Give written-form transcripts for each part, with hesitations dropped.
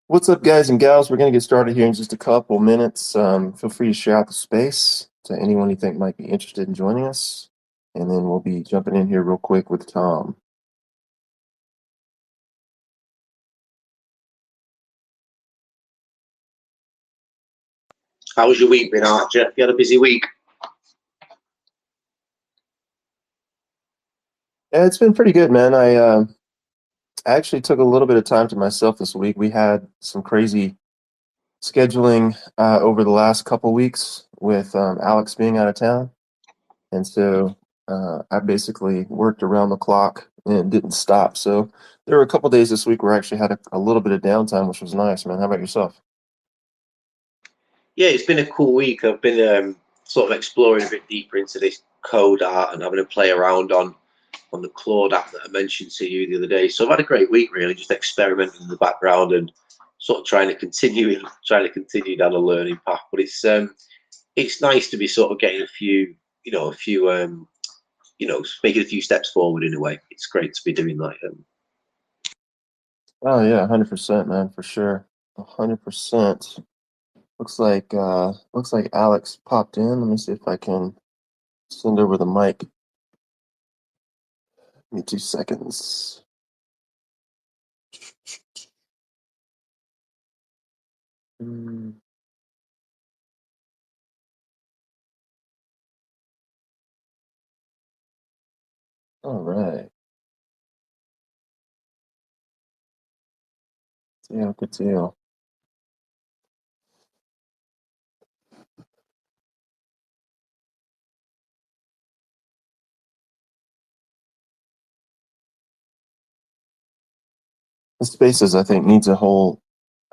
What's up, guys and gals? We're going to get started here in just a couple minutes. Feel free to share out the space to anyone you think might be interested in joining us. And then we'll be jumping in here real quick with Tom. How was your week been, Archer? You had a busy week. Yeah, it's been pretty good, man. I actually took a little bit of time to myself this week. We had some crazy scheduling over the last couple weeks with Alex being out of town. And so I basically worked around the clock and didn't stop. So there were a couple days this week where I actually had a little bit of downtime, which was nice, man. How about yourself? Yeah, it's been a cool week. I've been sort of exploring a bit deeper into this code art and having a play around on the Claude app that I mentioned to you the other day. So I've had a great week, really, just experimenting in the background and sort of trying to continue down a learning path. But it's nice to be sort of getting making a few steps forward in a way. It's great to be doing that. Oh yeah, 100%, man, for sure. 100%. Looks like Alex popped in. Let me see if I can send over the mic. Give me 2 seconds. Mm, all right. Yeah, good deal. The Spaces, I think, needs a whole.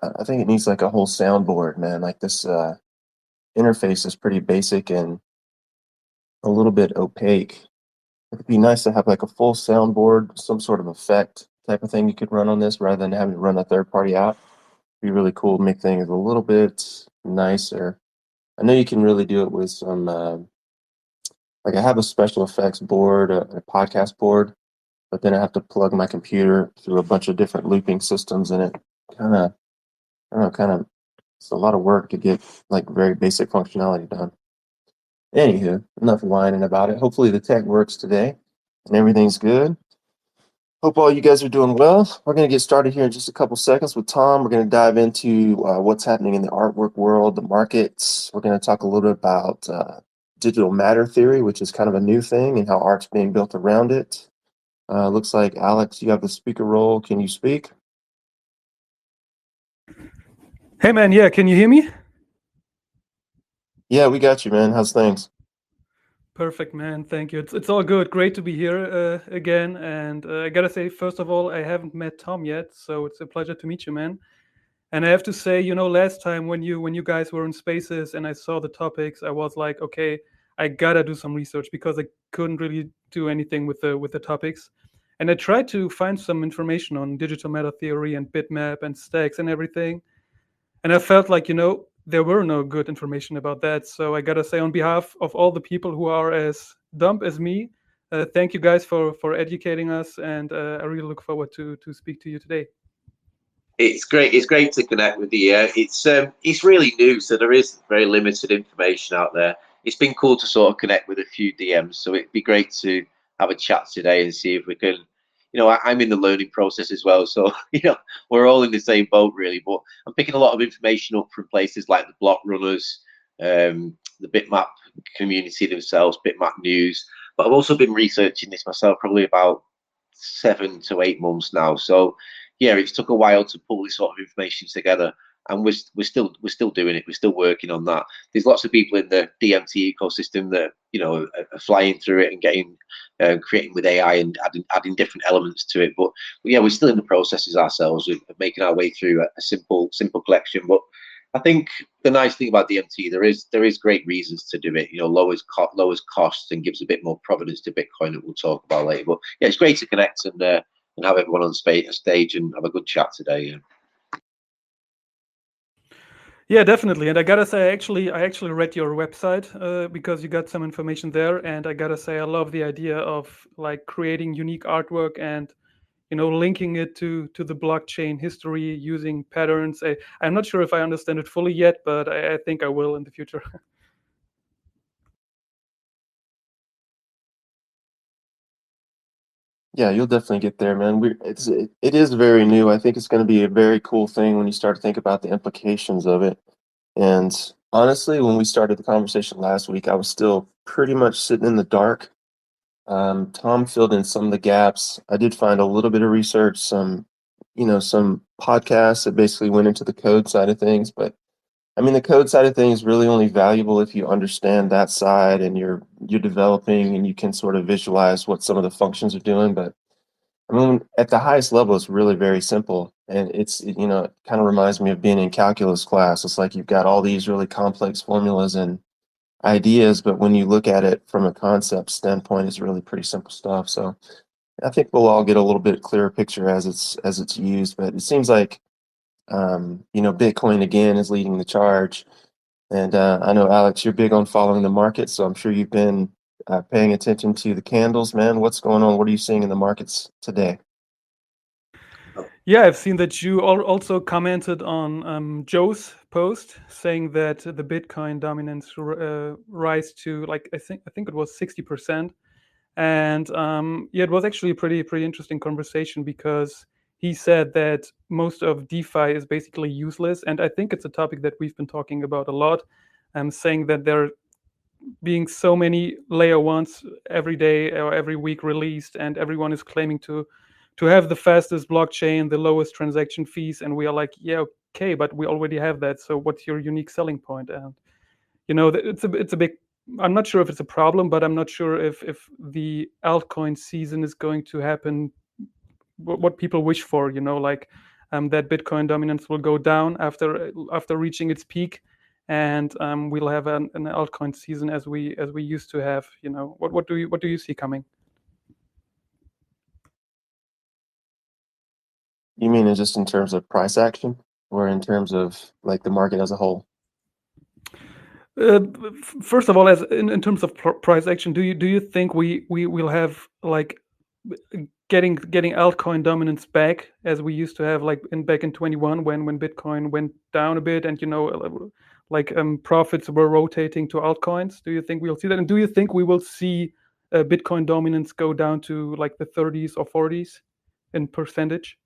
I think it needs like a whole soundboard, man. Like this interface is pretty basic and a little bit opaque. It'd be nice to have like a full soundboard, some sort of effect type of thing you could run on this rather than having to run a third party app. It'd be really cool to make things a little bit nicer. I know you can really do it with some, like I have a special effects board, a podcast board, but then I have to plug my computer through a bunch of different looping systems and it kind of, I don't know, it's a lot of work to get like very basic functionality done. Anywho, enough whining about it. Hopefully the tech works today and everything's good. Hope all you guys are doing well. We're going to get started here in just a couple seconds with Tom. We're going to dive into what's happening in the artwork world, the markets. We're going to talk a little bit about digital matter theory, which is kind of a new thing, and how art's being built around it. Looks like Alex, you have the speaker role. Can you speak? Hey man, yeah, can you hear me? Yeah, we got you, man. How's things? Perfect, man. Thank you. It's all good. Great to be here again. And I gotta say, first of all, I haven't met Tom yet, so it's a pleasure to meet you, man. And I have to say, last time when you guys were in Spaces and I saw the topics, I was like, okay, I gotta do some research because I couldn't really do anything with the topics. And I tried to find some information on digital matter theory and bitmap and stacks and everything. And I felt like, there were no good information about that. So I gotta say, on behalf of all the people who are as dumb as me, thank you guys for educating us, and I really look forward to speak to you today. It's great. It's great to connect with you. It's really new, so there is very limited information out there. It's been cool to sort of connect with a few DMs, so it'd be great to have a chat today and see if we can. I'm in the learning process as well, so we're all in the same boat really. But I'm picking a lot of information up from places like the block runners, the Bitmap community themselves, Bitmap News. But I've also been researching this myself, probably about 7 to 8 months now. So yeah, it's took a while to pull this sort of information together, and we're still doing it. We're still working on that. There's lots of people in the DMT ecosystem that are flying through it and getting creating with AI and adding different elements to it. But yeah, we're still in the processes ourselves of making our way through a simple collection. But I think the nice thing about DMT, there is great reasons to do it. Lowers costs and gives a bit more provenance to Bitcoin that we'll talk about later. But yeah, it's great to connect and have everyone on stage and have a good chat today. Yeah. Yeah, definitely. And I gotta say, I actually read your website because you got some information there, and I gotta say, I love the idea of like creating unique artwork and linking it to the blockchain history using patterns. I'm not sure if I understand it fully yet, but I think I will in the future. Yeah, you'll definitely get there, man. It is very new. I think it's going to be a very cool thing when you start to think about the implications of it. And honestly, when we started the conversation last week, I was still pretty much sitting in the dark. Tom filled in some of the gaps. I did find a little bit of research, some podcasts that basically went into the code side of things. But I mean, the code side of things is really only valuable if you understand that side and you're developing and you can sort of visualize what some of the functions are doing. But I mean, at the highest level, it's really very simple. And it kind of reminds me of being in calculus class. It's like you've got all these really complex formulas and ideas, but when you look at it from a concept standpoint, it's really pretty simple stuff. So I think we'll all get a little bit clearer picture as it's used. But it seems like Bitcoin again is leading the charge. And I know Alex, you're big on following the market, so I'm sure you've been paying attention to the candles, man. What's going on? What are you seeing in the markets today? Yeah, I've seen that you also commented on Joe's post saying that the Bitcoin dominance rise to, like, I think it was 60%. And yeah, it was actually a pretty interesting conversation because he said that most of DeFi is basically useless, and I think it's a topic that we've been talking about a lot. Saying that there being so many layer ones every day or every week released, and everyone is claiming to have the fastest blockchain, the lowest transaction fees, and we are like, yeah, okay, but we already have that. So what's your unique selling point? And it's a big. I'm not sure if it's a problem, but I'm not sure if the altcoin season is going to happen. What people wish for, like that Bitcoin dominance will go down after reaching its peak, and we'll have an altcoin season as we used to have. What do you see coming? You mean it just in terms of price action or in terms of like the market as a whole? Uh, First of all, as in terms of price action, do you think we will have like getting altcoin dominance back as we used to have, like back in 21 when Bitcoin went down a bit, and like profits were rotating to altcoins? Do you think we'll see that, and do you think we will see Bitcoin dominance go down to like the 30s or 40s in percentage?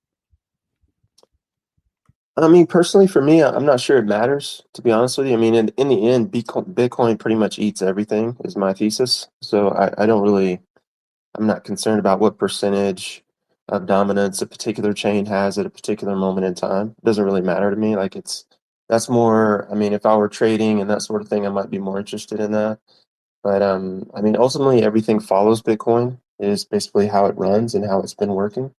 I mean, personally, for me, I'm not sure it matters, to be honest with you. I mean, in the end, Bitcoin pretty much eats everything, is my thesis. So I don't really, I'm not concerned about what percentage of dominance a particular chain has at a particular moment in time. It doesn't really matter to me. That's more, I mean, if I were trading and that sort of thing, I might be more interested in that. But I mean, ultimately, everything follows Bitcoin is basically how it runs and how it's been working.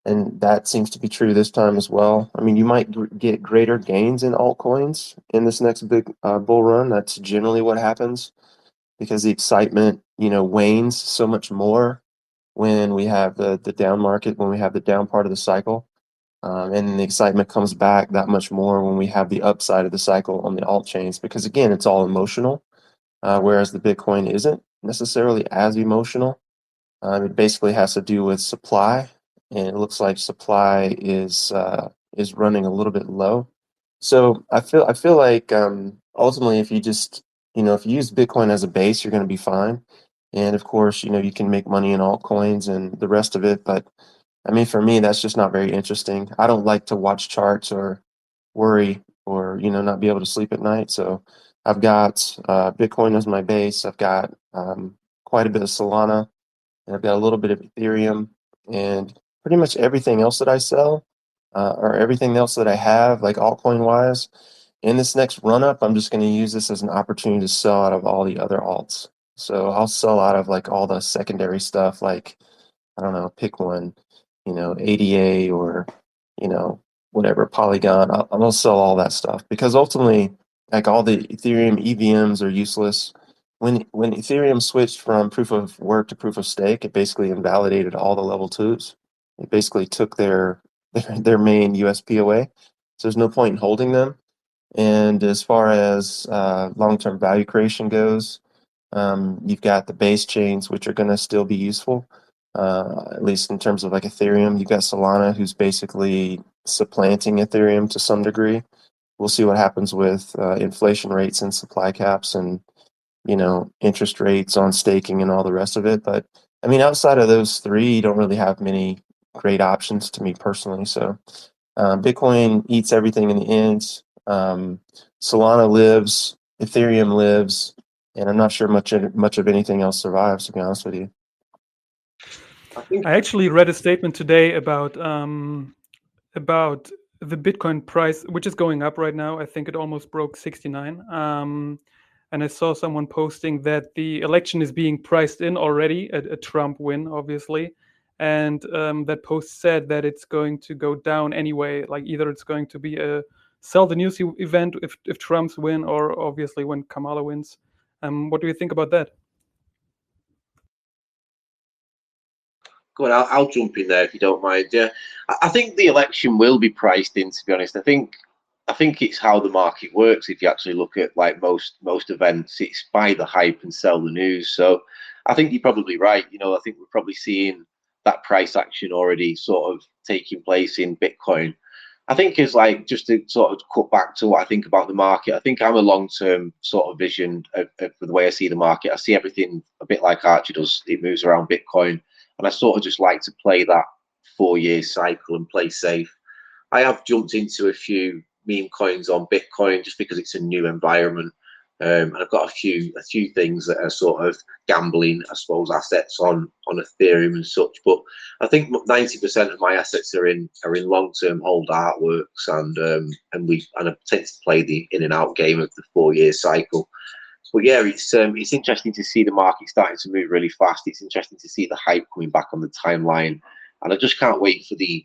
And that seems to be true this time as well. I mean, you might get greater gains in altcoins in this next big bull run. That's generally what happens because the excitement, wanes so much more when we have the down market, when we have the down part of the cycle. And then the excitement comes back that much more when we have the upside of the cycle on the alt chains, because again, it's all emotional, whereas the Bitcoin isn't necessarily as emotional. It basically has to do with supply, and it looks like supply is running a little bit low. So I feel like ultimately, if you use Bitcoin as a base, you're going to be fine. And of course, you can make money in altcoins and the rest of it. But I mean, for me, that's just not very interesting. I don't like to watch charts or worry or not be able to sleep at night. So I've got Bitcoin as my base. I've got quite a bit of Solana, and I've got a little bit of Ethereum, and pretty much everything else that I sell, or everything else that I have, like altcoin wise. In this next run up, I'm just going to use this as an opportunity to sell out of all the other alts. So I'll sell out of like all the secondary stuff, like I don't know, pick one, ADA or you know whatever Polygon. I'll sell all that stuff because ultimately, like all the Ethereum EVMs are useless. When Ethereum switched from proof of work to proof of stake, it basically invalidated all the level twos. It basically took their main USP away. So there's no point in holding them. And as far as long-term value creation goes, you've got the base chains, which are going to still be useful. at least in terms of like Ethereum. You got Solana, who's basically supplanting Ethereum to some degree. We'll see what happens with inflation rates and supply caps and, interest rates on staking and all the rest of it. But I mean, outside of those three, you don't really have many great options to me personally. So Bitcoin eats everything in the end. Solana lives, Ethereum lives, and I'm not sure much of anything else survives, to be honest with you. I actually read a statement today about the Bitcoin price, which is going up right now. I think it almost broke 69. And I saw someone posting that the election is being priced in already, a Trump win, obviously. And that post said that it's going to go down anyway. Like either it's going to be a sell the news event if Trump's win, or obviously when Kamala wins. What do you think about that? Go on, I'll jump in there if you don't mind. Yeah, I think the election will be priced in. To be honest, I think it's how the market works. If you actually look at like most events, it's buy the hype and sell the news. So I think you're probably right. I think we're probably seeing that price action already sort of taking place in Bitcoin. I think it's like, just to sort of cut back to what I think about the market. I think I'm a long-term sort of vision of the way I see the market. I see everything a bit like Archie does. It moves around Bitcoin, and I sort of just like to play that 4 year cycle and play safe. I have jumped into a few meme coins on Bitcoin just because it's a new environment. And I've got a few things that are sort of gambling, I suppose, assets on Ethereum and such. But I think 90% of my assets are in long term hold artworks, and I tend to play the in and out game of the 4 year cycle. But yeah, it's interesting to see the market starting to move really fast. It's interesting to see the hype coming back on the timeline, and I just can't wait for the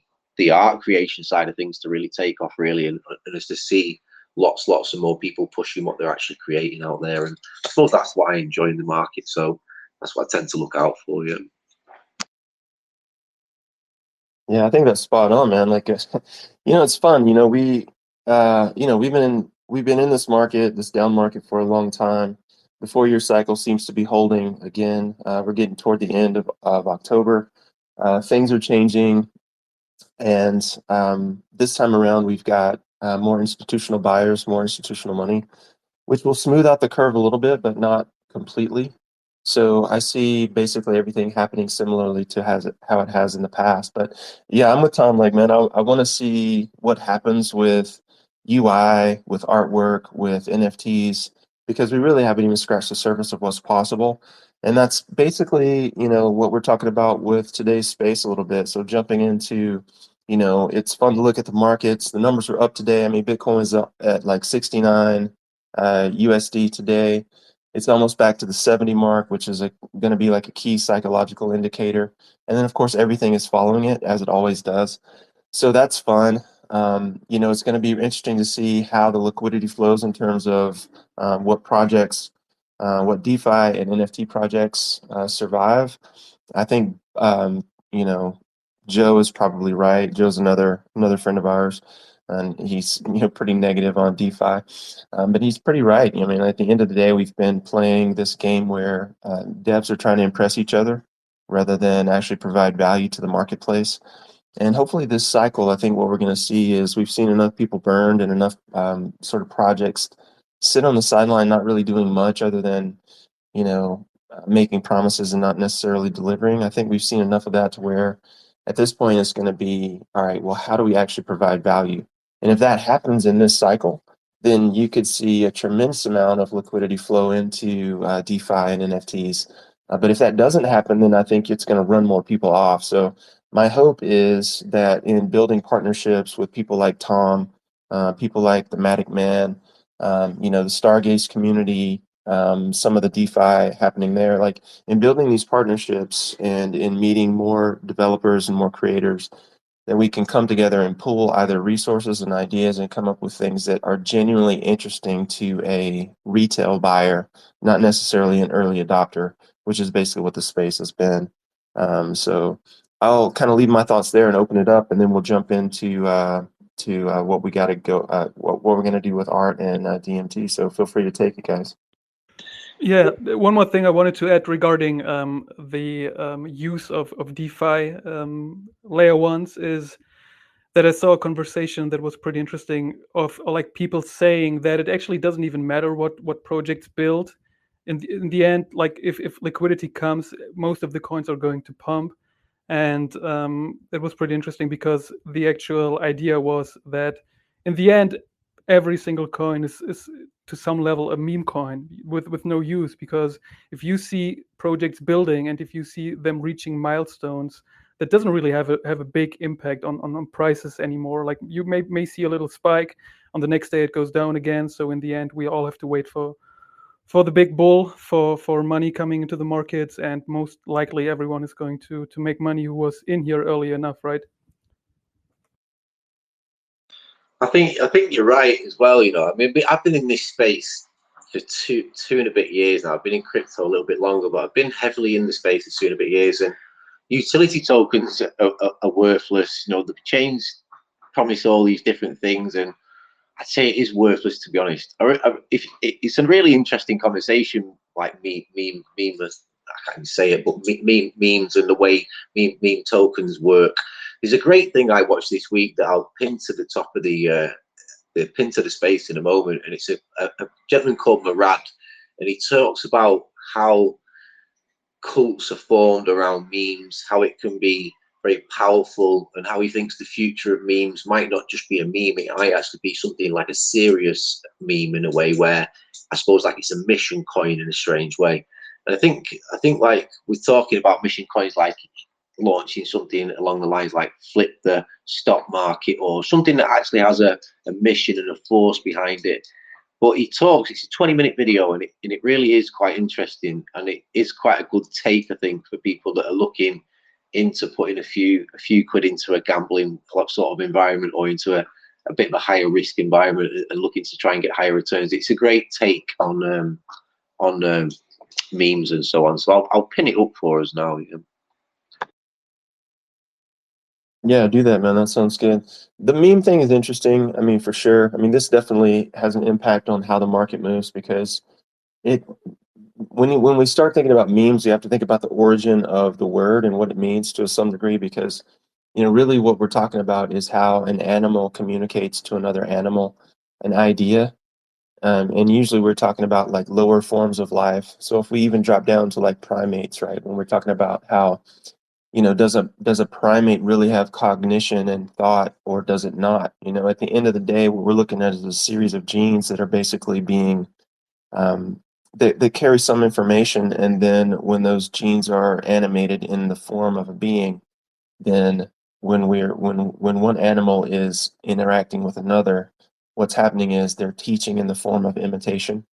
art creation side of things to really take off, really, and us to see lots of more people pushing what they're actually creating out there. And I suppose that's what I enjoy in the market. So that's what I tend to look out for. Yeah. Yeah, I think that's spot on, man. Like, it's fun. We've been in this market, this down market for a long time. The 4 year cycle seems to be holding again. We're getting toward the end of October. Things are changing, and this time around, we've got more institutional buyers, more institutional money, which will smooth out the curve a little bit, but not completely. So I see basically everything happening similarly to how it has in the past. But yeah, I'm with Tom. Like, man, I want to see what happens with UI, with artwork, with NFTs, because we really haven't even scratched the surface of what's possible. And that's basically, what we're talking about with today's space a little bit. So jumping into, it's fun to look at the markets. The numbers are up today. I mean, Bitcoin is up at like 69 USD today. It's almost back to the 70 mark, which is going to be like a key psychological indicator. And then, of course, everything is following it as it always does. So that's fun. It's going to be interesting to see how the liquidity flows in terms of what projects, what DeFi and NFT projects survive. I think, Joe is probably right. Joe's another friend of ours, and he's pretty negative on DeFi, but he's pretty right. I mean, at the end of the day, we've been playing this game where devs are trying to impress each other rather than actually provide value to the marketplace. And hopefully, this cycle, I think what we're going to see is we've seen enough people burned and enough sort of projects sit on the sideline, not really doing much other than making promises and not necessarily delivering. I think we've seen enough of that to where at this point it's going to be, all right, well, how do we actually provide value? And if that happens in this cycle, then you could see a tremendous amount of liquidity flow into DeFi and NFTs. But if that doesn't happen, then I think it's going to run more people off. So my hope is that in building partnerships with people like Tom, people like the Matic Man, the Stargaze community, some of the DeFi happening there, like in building these partnerships and in meeting more developers and more creators, that we can come together and pool either resources and ideas and come up with things that are genuinely interesting to a retail buyer, not necessarily an early adopter, which is basically what the space has been. So I'll kind of leave my thoughts there and open it up, and then we'll jump into what we got to go, what we're going to do with art and DMT. So feel free to take it, guys. Yeah, one more thing I wanted to add regarding the use of DeFi layer ones is that I saw a conversation that was pretty interesting of like people saying that it actually doesn't even matter what projects build. In the end, like if liquidity comes, most of the coins are going to pump. And it was pretty interesting because the actual idea was that in the end, every single coin is to some level a meme coin with no use, because if you see projects building and if you see them reaching milestones, that doesn't really have a big impact on prices anymore. Like you may see a little spike, on the next day it goes down again. So in the end, we all have to wait for the big bull, for money coming into the markets, and most likely everyone is going to make money who was in here early enough, right? I think you're right as well. I mean, I've been in this space for two and a bit years now. I've been in crypto a little bit longer, but I've been heavily in the space for 2 and a bit years. And utility tokens are worthless. The chains promise all these different things, and I'd say it is worthless, to be honest. If it's a really interesting conversation, like memeless, I can't say it, but memes and the way meme tokens work. There's a great thing I watched this week that I'll pin to the top of the pin to the space in a moment, and it's a gentleman called Murad, and he talks about how cults are formed around memes, how it can be very powerful, and how he thinks the future of memes might not just be a meme, it might actually be something like a serious meme in a way where I suppose like it's a mission coin in a strange way. And I think like we're talking about mission coins like launching something along the lines like flip the stock market or something that actually has a mission and a force behind it. But he talks, it's a 20-minute video, and it really is quite interesting, and it is quite a good take, I think, for people that are looking into putting a few quid into a gambling sort of environment, or into a bit of a higher risk environment, and looking to try and get higher returns. It's a great take on memes and so on. So I'll pin it up for us now. Yeah, do that, man. That sounds good. The meme thing is interesting. I mean, for sure. I mean, this definitely has an impact on how the market moves because it when we start thinking about memes, you have to think about the origin of the word and what it means to some degree because really what we're talking about is how an animal communicates to another animal an idea. And usually we're talking about like lower forms of life. So if we even drop down to like primates, right? When we're talking about how does a primate really have cognition and thought, or does it not? At the end of the day, what we're looking at is a series of genes that are basically being they carry some information, and then when those genes are animated in the form of a being, then when one animal is interacting with another, what's happening is they're teaching in the form of imitation,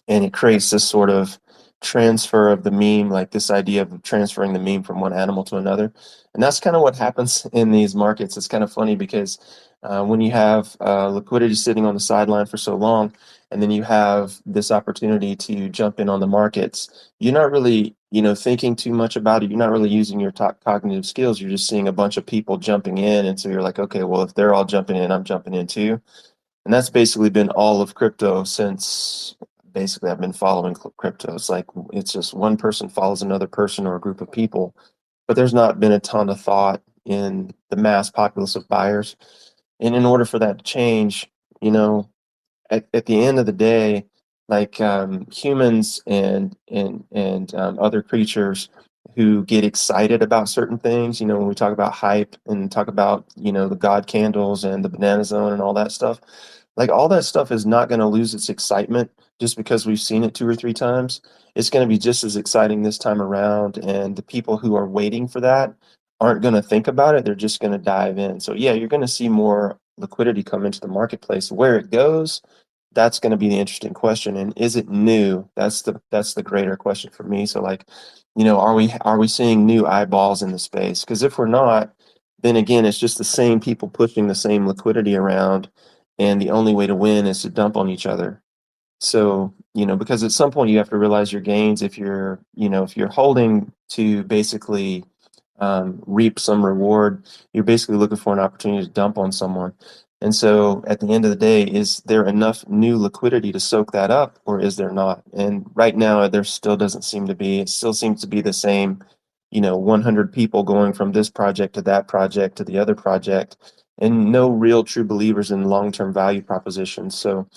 and it creates this sort of transfer of the meme, like this idea of transferring the meme from one animal to another. And that's kind of what happens in these markets. It's kind of funny because when you have liquidity sitting on the sideline for so long, and then you have this opportunity to jump in on the markets, you're not really, thinking too much about it. You're not really using your top cognitive skills. You're just seeing a bunch of people jumping in. And so you're like, okay, well, if they're all jumping in, I'm jumping in too. And that's basically been all of crypto since basically I've been following crypto. It's like it's just one person follows another person or a group of people, but there's not been a ton of thought in the mass populace of buyers. And in order for that to change, you know, at the end of the day, like humans and other creatures who get excited about certain things, when we talk about hype and talk about the God candles and the banana zone and all that stuff, like all that stuff is not going to lose its excitement just because we've seen it two or three times. It's going to be just as exciting this time around, and the people who are waiting for that aren't going to think about it. They're just going to dive in. So yeah, you're going to see more liquidity come into the marketplace. Where it goes, that's going to be the interesting question. And is it new? That's the greater question for me. So like, are we seeing new eyeballs in the space? Because if we're not, then again, it's just the same people pushing the same liquidity around, and the only way to win is to dump on each other. So, because at some point you have to realize your gains. If you're holding to basically reap some reward, you're basically looking for an opportunity to dump on someone. And so at the end of the day, is there enough new liquidity to soak that up, or is there not? And right now, there still doesn't seem to be. It still seems to be the same, 100 people going from this project to that project to the other project, and no real true believers in long-term value propositions. So,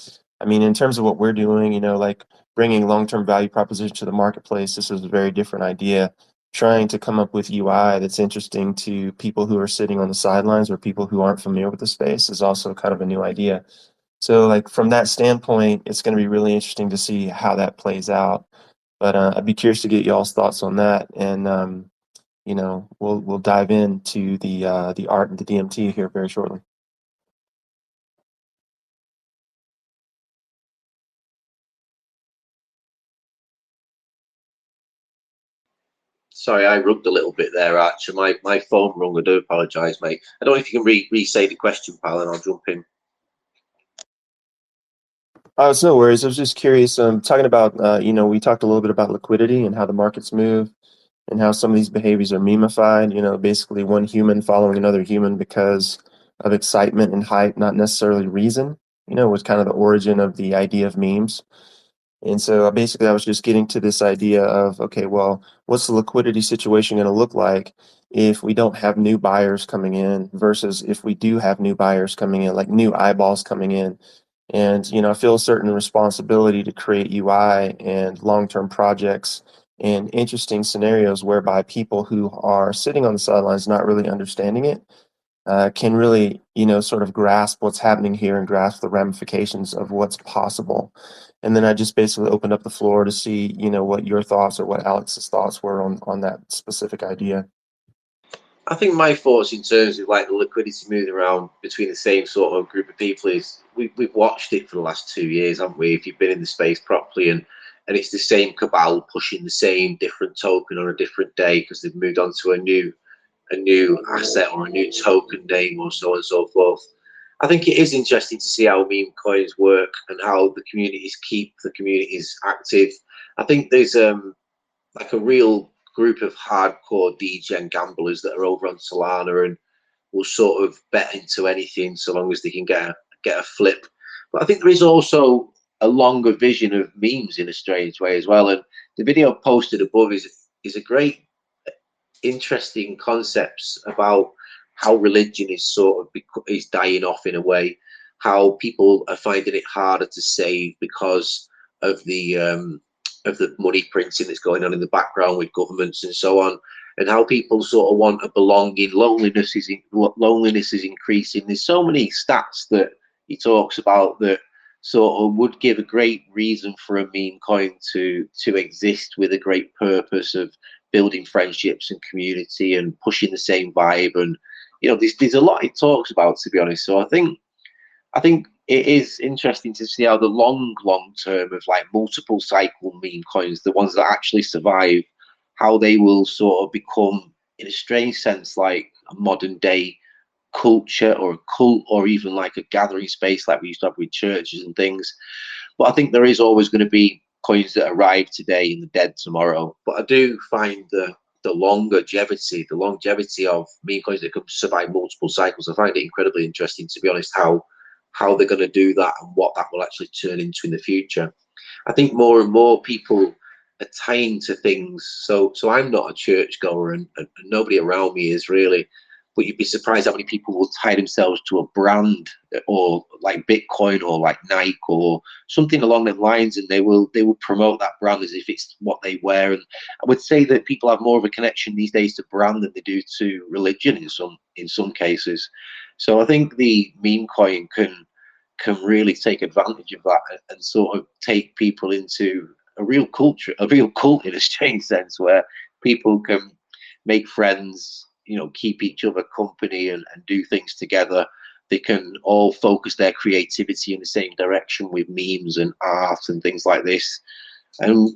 I mean, in terms of what we're doing, like bringing long-term value proposition to the marketplace, this is a very different idea. Trying to come up with UI that's interesting to people who are sitting on the sidelines or people who aren't familiar with the space is also kind of a new idea. So like from that standpoint, it's going to be really interesting to see how that plays out. But I'd be curious to get y'all's thoughts on that, and we'll dive into the art and the DMT here very shortly. Sorry, I rugged a little bit there, Archer. My phone rung. I do apologise, mate. I don't know if you can re-say the question, pal, and I'll jump in. Oh, it's no worries. I was just curious. Talking about, we talked a little bit about liquidity and how the markets move and how some of these behaviors are memeified, basically one human following another human because of excitement and hype, not necessarily reason, was kind of the origin of the idea of memes. And so basically, I was just getting to this idea of, okay, well, what's the liquidity situation going to look like if we don't have new buyers coming in versus if we do have new buyers coming in, like new eyeballs coming in. And, I feel a certain responsibility to create UI and long-term projects and interesting scenarios whereby people who are sitting on the sidelines not really understanding it can really, sort of grasp what's happening here and grasp the ramifications of what's possible. And then I just basically opened up the floor to see, what your thoughts or what Alex's thoughts were on that specific idea. I think my thoughts in terms of like the liquidity moving around between the same sort of group of people is we've watched it for the last 2 years, haven't we? If you've been in the space properly, and it's the same cabal pushing the same different token on a different day because they've moved on to a new asset or a new token name or so on and so forth. I think it is interesting to see how meme coins work and how the communities keep the communities active. I think there's like a real group of hardcore degen gamblers that are over on Solana and will sort of bet into anything so long as they can get a flip. But I think there is also a longer vision of memes in a strange way as well. And the video posted above is a great interesting concepts about how religion is sort of is dying off in a way, how people are finding it harder to save because of the money printing that's going on in the background with governments and so on, and how people sort of want a belonging. Loneliness is increasing. There's so many stats that he talks about that sort of would give a great reason for a meme coin to exist with a great purpose of building friendships and community and pushing the same vibe. And there's a lot it talks about, to be honest. So I think it is interesting to see how the long term of like multiple cycle meme coins, the ones that actually survive, how they will sort of become, in a strange sense, like a modern day culture or a cult, or even like a gathering space like we used to have with churches and things. But I think there is always going to be coins that arrive today and dead tomorrow. But I do find the longevity of meme coins that can survive multiple cycles. I find it incredibly interesting, to be honest, how they're going to do that and what that will actually turn into in the future. I think more and more people are tying to things. So I'm not a churchgoer, and nobody around me is really. But you'd be surprised how many people will tie themselves to a brand, or like Bitcoin, or like Nike, or something along them lines, and they will promote that brand as if it's what they wear. And I would say that people have more of a connection these days to brand than they do to religion in some cases. So I think the meme coin can really take advantage of that and sort of take people into a real culture, a real cult in a strange sense, where people can make friends, keep each other company, and do things together. They can all focus their creativity in the same direction with memes and art and things like this, and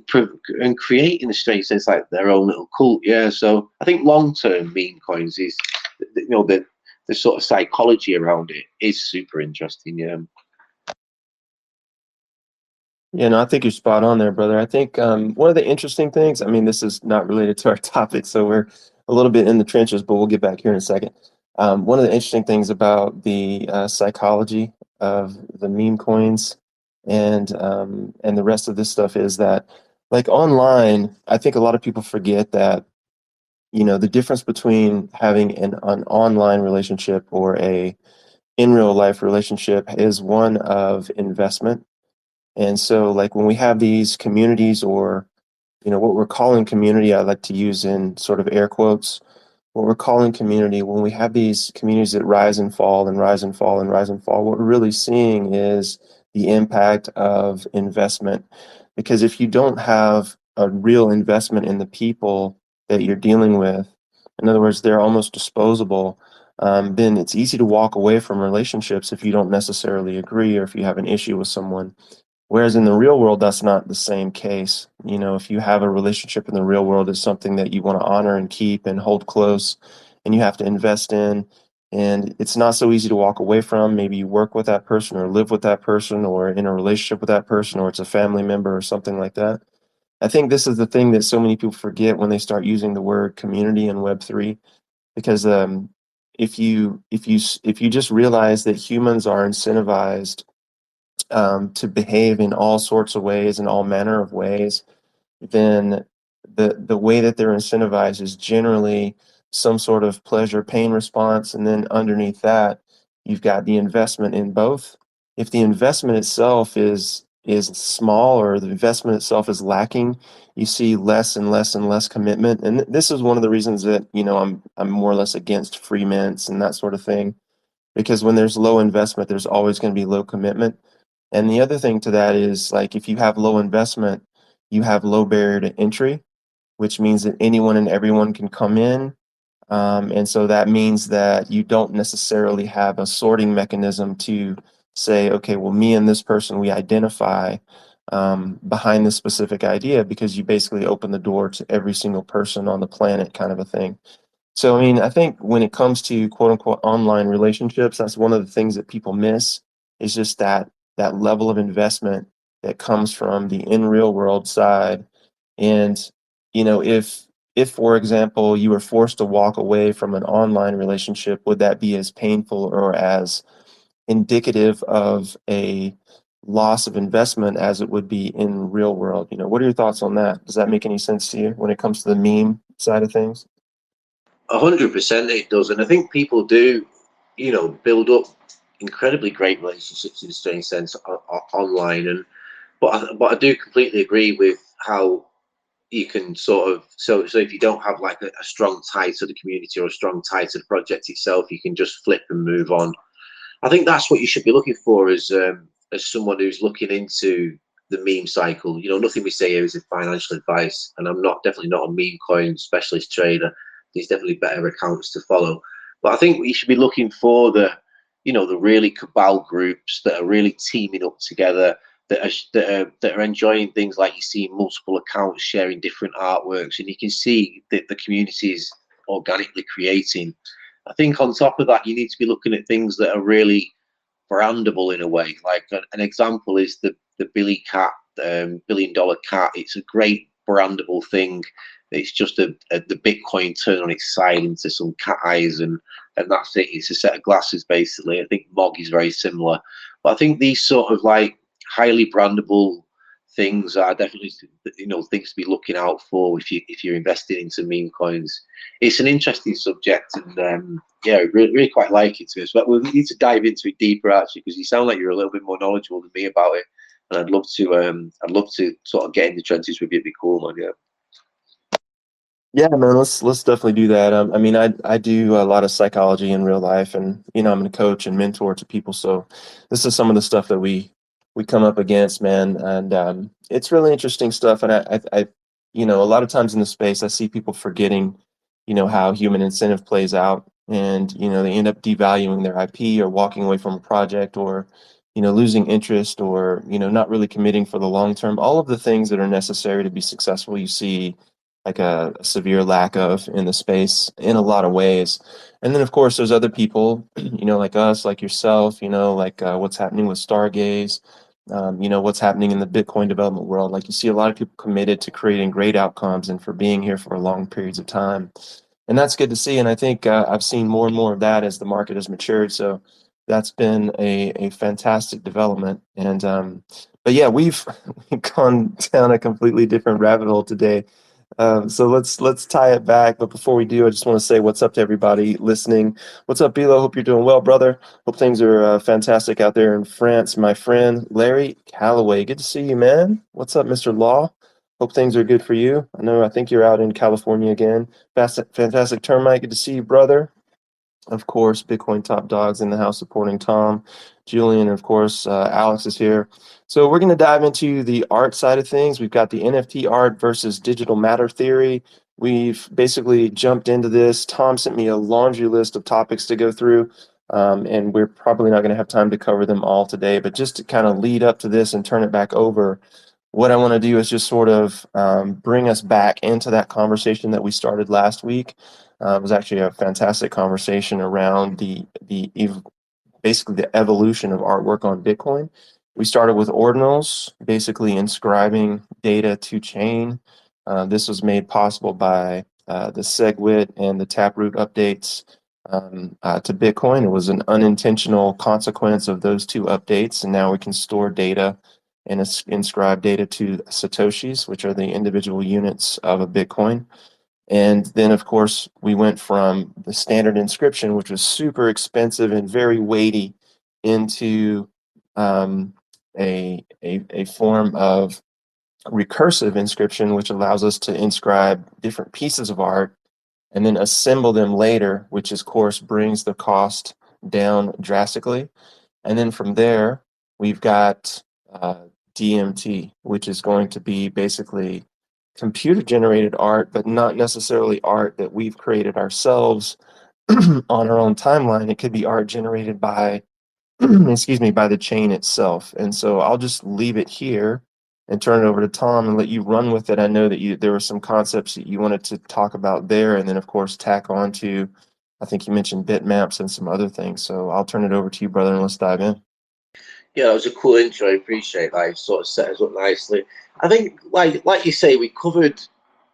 create, in a strange sense, like their own little cult. Yeah. So I think long term meme coins is, the sort of psychology around it is super interesting. Yeah. Yeah, no, I think you're spot on there, brother. I think one of the interesting things, I mean, this is not related to our topic, so we're a little bit in the trenches, but we'll get back here in a second. One of the interesting things about the psychology of the meme coins and the rest of this stuff is that, like online, I think a lot of people forget that, the difference between having an online relationship or a in real life relationship is one of investment. And so, like when we have these communities, or what we're calling community, I like to use in sort of air quotes, what we're calling community, when we have these communities that rise and fall and rise and fall and rise and fall, what we're really seeing is the impact of investment. Because if you don't have a real investment in the people that you're dealing with, in other words, they're almost disposable, then it's easy to walk away from relationships if you don't necessarily agree or if you have an issue with someone. Whereas in the real world, that's not the same case. If you have a relationship in the real world, it's something that you want to honor and keep and hold close, and you have to invest in. And it's not so easy to walk away from. Maybe you work with that person or live with that person or in a relationship with that person, or it's a family member or something like that. I think this is the thing that so many people forget when they start using the word community in Web3, because if you just realize that humans are incentivized to behave in all sorts of ways, in all manner of ways, then the way that they're incentivized is generally some sort of pleasure pain response, and then underneath that, you've got the investment in both. If the investment itself is small, or the investment itself is lacking, you see less and less and less commitment. And this is one of the reasons that I'm more or less against free mints and that sort of thing, because when there's low investment, there's always going to be low commitment. And the other thing to that is, like, if you have low investment, you have low barrier to entry, which means that anyone and everyone can come in. And so that means that you don't necessarily have a sorting mechanism to say, okay, well, me and this person, we identify behind this specific idea, because you basically open the door to every single person on the planet, kind of a thing. So, I mean, I think when it comes to quote unquote online relationships, that's one of the things that people miss, is just that level of investment that comes from the in real world side. And, if for example, you were forced to walk away from an online relationship, would that be as painful or as indicative of a loss of investment as it would be in real world? What are your thoughts on that? Does that make any sense to you when it comes to the meme side of things? 100% it does, and I think people do, build up incredibly great relationships in a strange sense online. And but I do completely agree with how you can sort of, so if you don't have like a strong tie to the community or a strong tie to the project itself, you can just flip and move on. I think that's what you should be looking for as someone who's looking into the meme cycle. Nothing we say here is financial advice, and I'm not definitely not a meme coin specialist trader. There's definitely better accounts to follow, but I think we should be looking for the really cabal groups that are really teaming up together, that are enjoying things like you see multiple accounts sharing different artworks, and you can see that the community is organically creating. I think on top of that, you need to be looking at things that are really brandable in a way. Like an example is the Billy Cat, $1 billion cat. It's a great brandable thing. It's just the Bitcoin turn on its side into some cat eyes, and that's it. It's a set of glasses basically. I think Mog is very similar, but I think these sort of like highly brandable things are definitely things to be looking out for if you're investing into meme coins. It's an interesting subject, and yeah, really quite like it to us. But we need to dive into it deeper actually, because you sound like you're a little bit more knowledgeable than me about it, and I'd love to sort of get in the trenches with you. It'd be cool, man. Yeah. Yeah, man, let's definitely do that. I mean, I do a lot of psychology in real life, and I'm a coach and mentor to people. So this is some of the stuff that we come up against, man, and it's really interesting stuff. And a lot of times in the space, I see people forgetting, how human incentive plays out, and they end up devaluing their IP or walking away from a project, or losing interest, or not really committing for the long term. All of the things that are necessary to be successful, you see like a severe lack of in the space in a lot of ways. And then, of course, there's other people, like us, like yourself, like what's happening with Stargaze, what's happening in the Bitcoin development world. Like you see a lot of people committed to creating great outcomes and for being here for long periods of time. and that's good to see. And I think I've seen more and more of that as the market has matured. So that's been a fantastic development. And but yeah, we've gone down a completely different rabbit hole today. So let's tie it back. But before we do, I just want to say what's up to everybody listening. What's up, Bilo? Hope you're doing well, brother. Hope things are fantastic out there in France. My friend Larry Calloway, good to see you, man. What's up, Mr. Law? Hope things are good for you. I think you're out in California again. Fantastic termite. Good to see you, brother. Of course, Bitcoin top dogs in the house supporting Tom, Julian, and of course, Alex is here. So we're going to dive into the art side of things. We've got the NFT art versus digital matter theory. We've basically jumped into this. Tom sent me a laundry list of topics to go through, and we're probably not going to have time to cover them all today. But just to kind of lead up to this and turn it back over, what I want to do is just sort of bring us back into that conversation that we started last week. It was actually a fantastic conversation around basically the evolution of artwork on Bitcoin. We started with ordinals, basically inscribing data to chain. This was made possible by the SegWit and the Taproot updates to Bitcoin. It was an unintentional consequence of those two updates, and now we can store data and inscribe data to Satoshis, which are the individual units of a Bitcoin. And then, of course, we went from the standard inscription, which was super expensive and very weighty, into a form of recursive inscription, which allows us to inscribe different pieces of art and then assemble them later, which, of course, brings the cost down drastically. And then from there, we've got DMT, which is going to be basically computer generated art, but not necessarily art that we've created ourselves on our own timeline. It could be art generated by, excuse me, by the chain itself. And so I'll just leave it here and turn it over to Tom and let you run with it. I know that there were some concepts that you wanted to talk about there, and then of course tack on to, I think you mentioned bitmaps and some other things. So I'll turn it over to you, brother, and let's dive in. Yeah, that was a cool intro. I appreciate that. It sort of set us up nicely. I think, like you say, we covered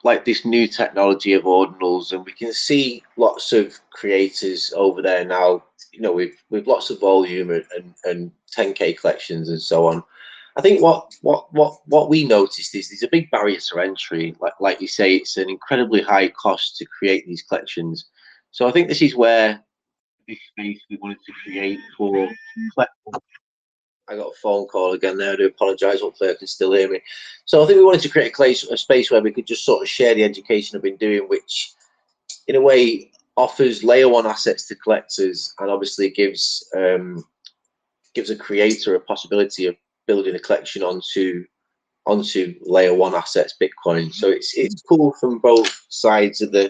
like this new technology of ordinals, and we can see lots of creators over there now. You know, with lots of volume and 10K collections and so on. I think what we noticed is there's a big barrier to entry. Like you say, it's an incredibly high cost to create these collections. So I think this is where this space we wanted to create for collectibles. I got a phone call again there. I do apologise. Hopefully, I can still hear me. So I think we wanted to create a space where we could just sort of share the education I've been doing, which in a way offers layer one assets to collectors, and obviously gives a creator a possibility of building a collection onto layer one assets, Bitcoin. So it's cool from both sides of the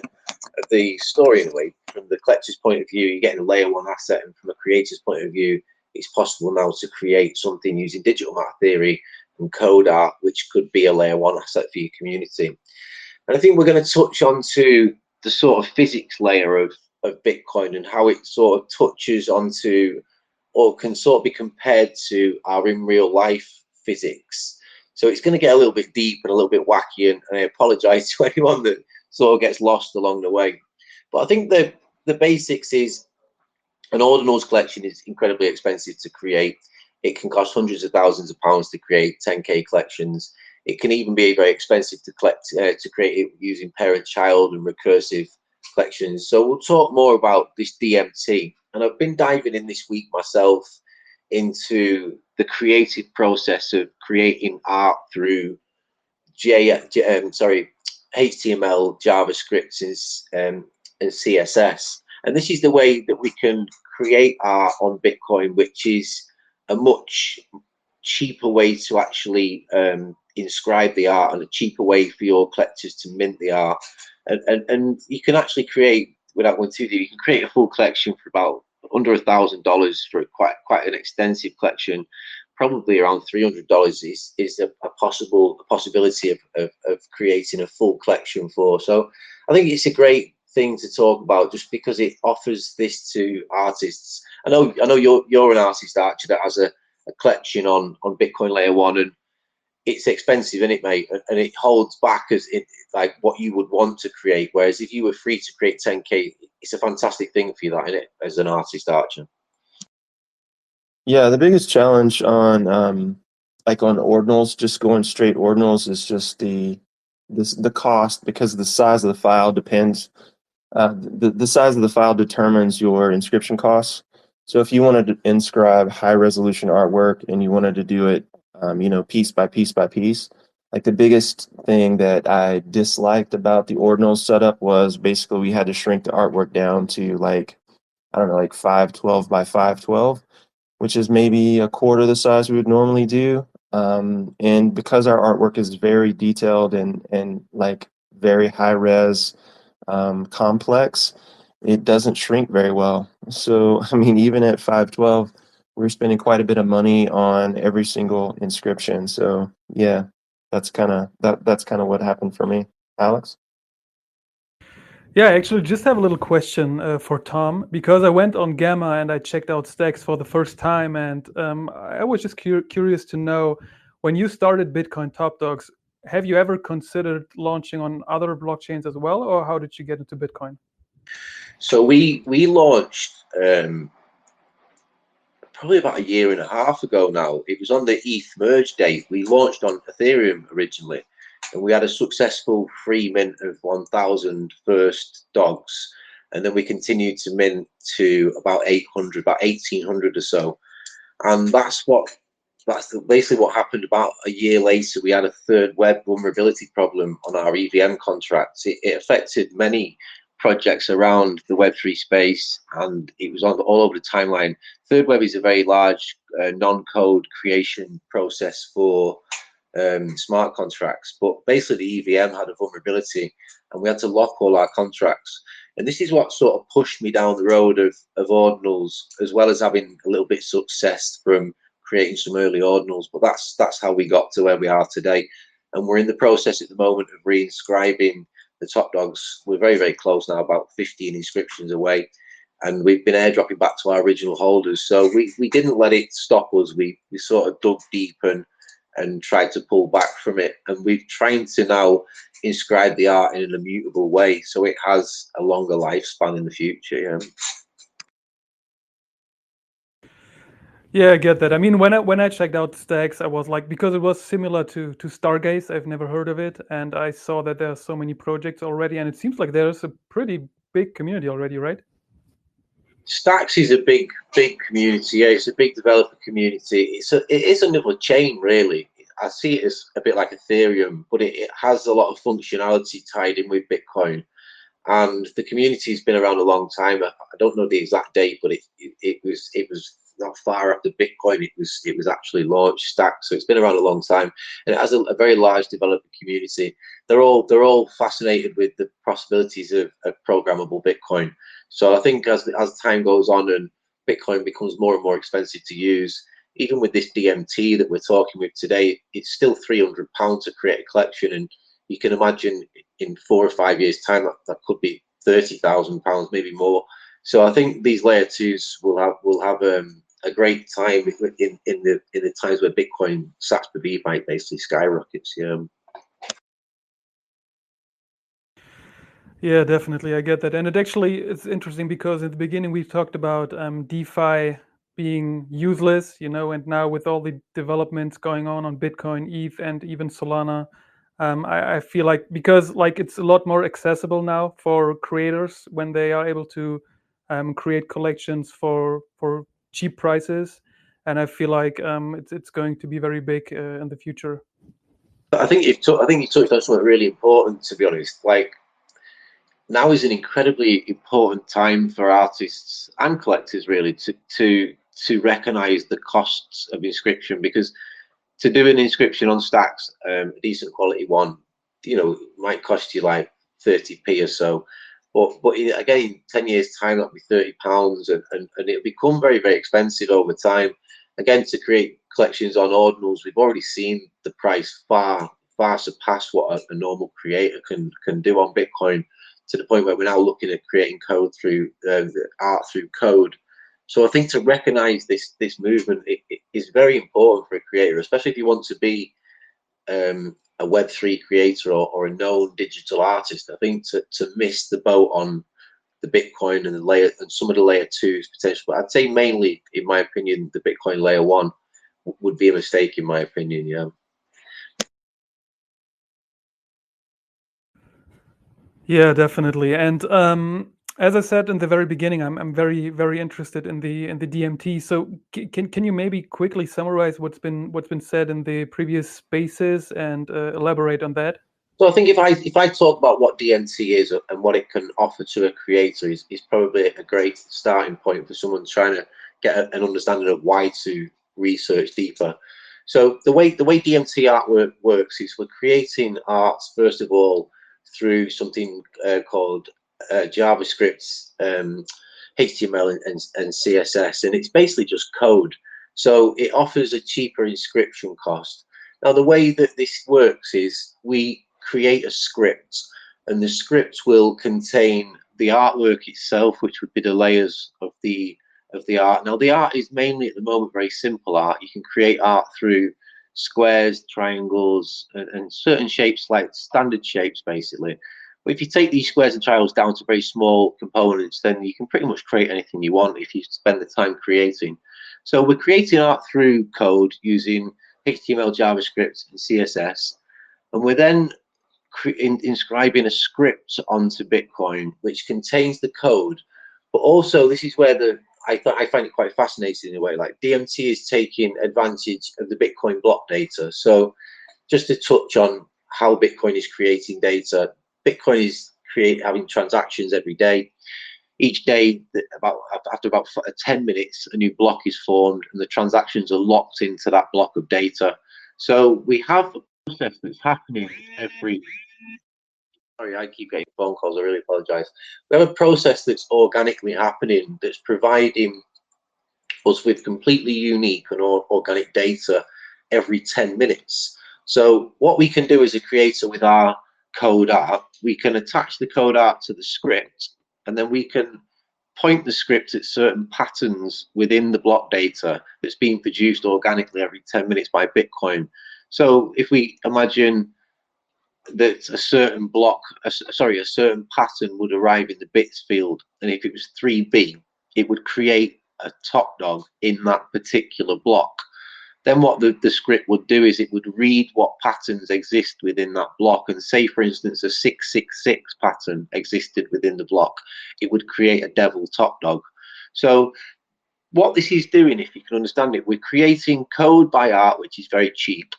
story in a way. From the collector's point of view, you're getting a layer one asset, and from a creator's point of view, it's possible now to create something using digital matter theory and code art, which could be a layer one asset for your community. And I think we're going to touch on to the sort of physics layer of Bitcoin and how it sort of touches onto or can sort of be compared to our in real life physics. So it's going to get a little bit deep and a little bit wacky, and I apologize to anyone that sort of gets lost along the way. But I think the basics is an ordinals collection is incredibly expensive to create. It can cost hundreds of thousands of pounds to create 10K collections. It can even be very expensive to create it using parent-child and recursive collections. So we'll talk more about this DMT. And I've been diving in this week myself into the creative process of creating art through HTML, JavaScript, and CSS. And this is the way that we can create art on Bitcoin, which is a much cheaper way to actually inscribe the art and a cheaper way for your collectors to mint the art. And you can actually create, without going too deep, you can create a full collection for about under $1,000 for quite an extensive collection. Probably around $300 is a possibility of creating a full collection for. So I think it's a great thing to talk about just because it offers this to artists. I know you're an artist, Archie, that has a collection on Bitcoin layer one, and it's expensive, isn't it, mate? And it holds back as it like what you would want to create. Whereas if you were free to create 10K, it's a fantastic thing for you, that, isn't it, as an artist, Archer? Yeah, the biggest challenge on like on ordinals, just going straight ordinals, is just the cost, because the size of the file depends. The size of the file determines your inscription costs. So if you wanted to inscribe high resolution artwork and you wanted to do it, piece by piece by piece, like the biggest thing that I disliked about the ordinal setup was basically we had to shrink the artwork down to like, I don't know, like 512 by 512, which is maybe a quarter the size we would normally do. And because our artwork is very detailed and like very high res, complex, it doesn't shrink very well. So, I mean, even at 512, we're spending quite a bit of money on every single inscription. So, yeah, that's kind of what happened for me. Alex? Yeah, I actually just have a little question for Tom, because I went on Gamma and I checked out Stacks for the first time, and I was just curious to know, when you started Bitcoin Top Dogs, have you ever considered launching on other blockchains as well, or how did you get into Bitcoin? So we launched probably about a year and a half ago now. It was on the ETH merge date. We launched on Ethereum originally, and we had a successful free mint of 1,000 first dogs. And then we continued to mint to about 800, about 1,800 or so. And that's basically what happened. About a year later, we had a third web vulnerability problem on our EVM contracts. It affected many projects around the Web3 space, and it was on all over the timeline. Third web is a very large non-code creation process for smart contracts, but basically the EVM had a vulnerability, and we had to lock all our contracts. And this is what sort of pushed me down the road of ordinals, as well as having a little bit of success from creating some early ordinals. But that's how we got to where we are today. And we're in the process at the moment of reinscribing the top dogs. We're very, very close now, about 15 inscriptions away. And we've been airdropping back to our original holders. So we didn't let it stop us. We sort of dug deep and tried to pull back from it. And we're trying to now inscribe the art in an immutable way, so it has a longer lifespan in the future. Yeah. Yeah, I get that. I mean, when I checked out Stacks, I was like, because it was similar to Stargaze, I've never heard of it, and I saw that there are so many projects already, and it seems like there's a pretty big community already, right? Stacks is a big community. Yeah, it's a big developer community. It is another chain, really. I see it as a bit like Ethereum, but it has a lot of functionality tied in with Bitcoin. And the community's been around a long time. I don't know the exact date, but it was not far after Bitcoin. It was actually launched, Stack. So it's been around a long time, and it has a very large developer community. They're all fascinated with the possibilities of programmable Bitcoin. So I think as time goes on and Bitcoin becomes more and more expensive to use, even with this DMT that we're talking with today, it's still £300 to create a collection, and you can imagine in 4 or 5 years' time that could be £30,000, maybe more. So I think these layer twos will have a great time in the times where Bitcoin sats per byte basically skyrockets. Yeah. Yeah, definitely. I get that. And it's interesting because in the beginning we talked about DeFi being useless, and now with all the developments going on Bitcoin, ETH, and even Solana, I feel like, because like it's a lot more accessible now for creators when they are able to create collections for cheap prices, and I feel like it's going to be very big in the future. I think you touched on something really important, to be honest. Like, now is an incredibly important time for artists and collectors, really, to recognize the costs of inscription, because to do an inscription on Stacks, a decent quality one, might cost you like 30p or so. But again, in 10 years' time, that'll be £30, and it'll become very, very expensive over time. Again, to create collections on ordinals, we've already seen the price far surpass what a normal creator can do on Bitcoin, to the point where we're now looking at creating code through art through code. So I think to recognize this movement is very important for a creator, especially if you want to be a Web3 creator or a known digital artist, I think to miss the boat on the Bitcoin and the layer and some of the layer twos potentially, but I'd say mainly, in my opinion, the Bitcoin layer one would be a mistake, in my opinion. Yeah. Yeah, definitely. And as I said in the very beginning, I'm very, very interested in the DMT. So can you maybe quickly summarize what's been said in the previous spaces and elaborate on that? So I think if I talk about what DMT is and what it can offer to a creator is probably a great starting point for someone trying to get an understanding of why to research deeper. So the way DMT artwork works is we're creating art first of all through something called JavaScript, HTML, and CSS, and it's basically just code. So it offers a cheaper inscription cost. Now the way that this works is we create a script, and the script will contain the artwork itself, which would be the layers of the art. Now the art is mainly at the moment very simple art. You can create art through squares, triangles, and certain shapes, like standard shapes basically. But if you take these squares and triangles down to very small components, then you can pretty much create anything you want if you spend the time creating. So we're creating art through code using HTML, JavaScript, and CSS, and we're then inscribing a script onto Bitcoin, which contains the code. But also, this is where I find it quite fascinating in a way. Like DMT is taking advantage of the Bitcoin block data. So, just to touch on how Bitcoin is creating data, Bitcoin is having transactions every day. Each day, after about 10 minutes, a new block is formed, and the transactions are locked into that block of data. So we have a process that's happening every. Sorry, I keep getting phone calls. I really apologize. We have a process that's organically happening that's providing us with completely unique and organic data every 10 minutes. So what we can do as a creator with our code art, we can attach the code art to the script, and then we can point the script at certain patterns within the block data that's being produced organically every 10 minutes by Bitcoin. So if we imagine that a certain a certain pattern would arrive in the bits field, and if it was 3B, it would create a top dog in that particular block. Then what the script would do is it would read what patterns exist within that block, and say, for instance, a 666 pattern existed within the block, it would create a devil top dog. So what this is doing, if you can understand it, we're creating code by art, which is very cheap.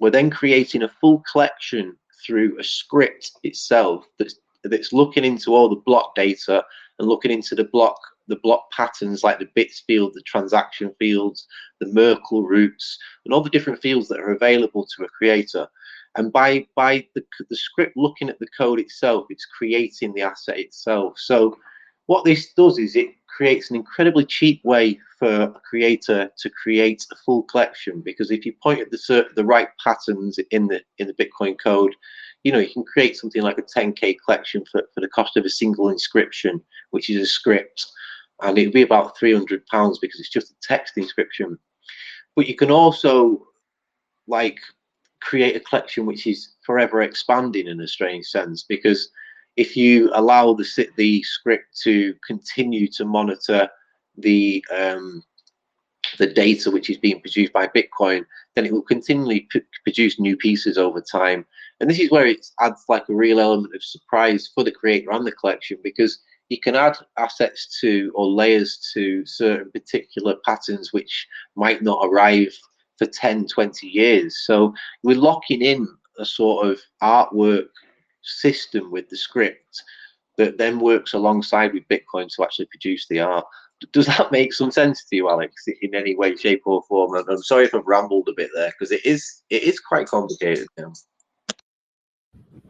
We're then creating a full collection through a script itself that's looking into all the block data and looking into the block patterns, like the bits field, the transaction fields, the Merkle roots, and all the different fields that are available to a creator. And by the script looking at the code itself, it's creating the asset itself. So what this does is it creates an incredibly cheap way for a creator to create a full collection, because if you point at the right patterns in the Bitcoin code, you can create something like a 10K collection for the cost of a single inscription, which is a script, and it'd be about £300 because it's just a text inscription. But you can also create a collection which is forever expanding in a strange sense, because if you allow the script to continue to monitor the data which is being produced by Bitcoin, then it will continually produce new pieces over time. And this is where it adds like a real element of surprise for the creator and the collection, because you can add assets to or layers to certain particular patterns which might not arrive for 10, 20 years. So we're locking in a sort of artwork system with the script that then works alongside with Bitcoin to actually produce the art. Does that make some sense to you, Alex, in any way, shape, or form? I'm sorry if I've rambled a bit there, because it is quite complicated.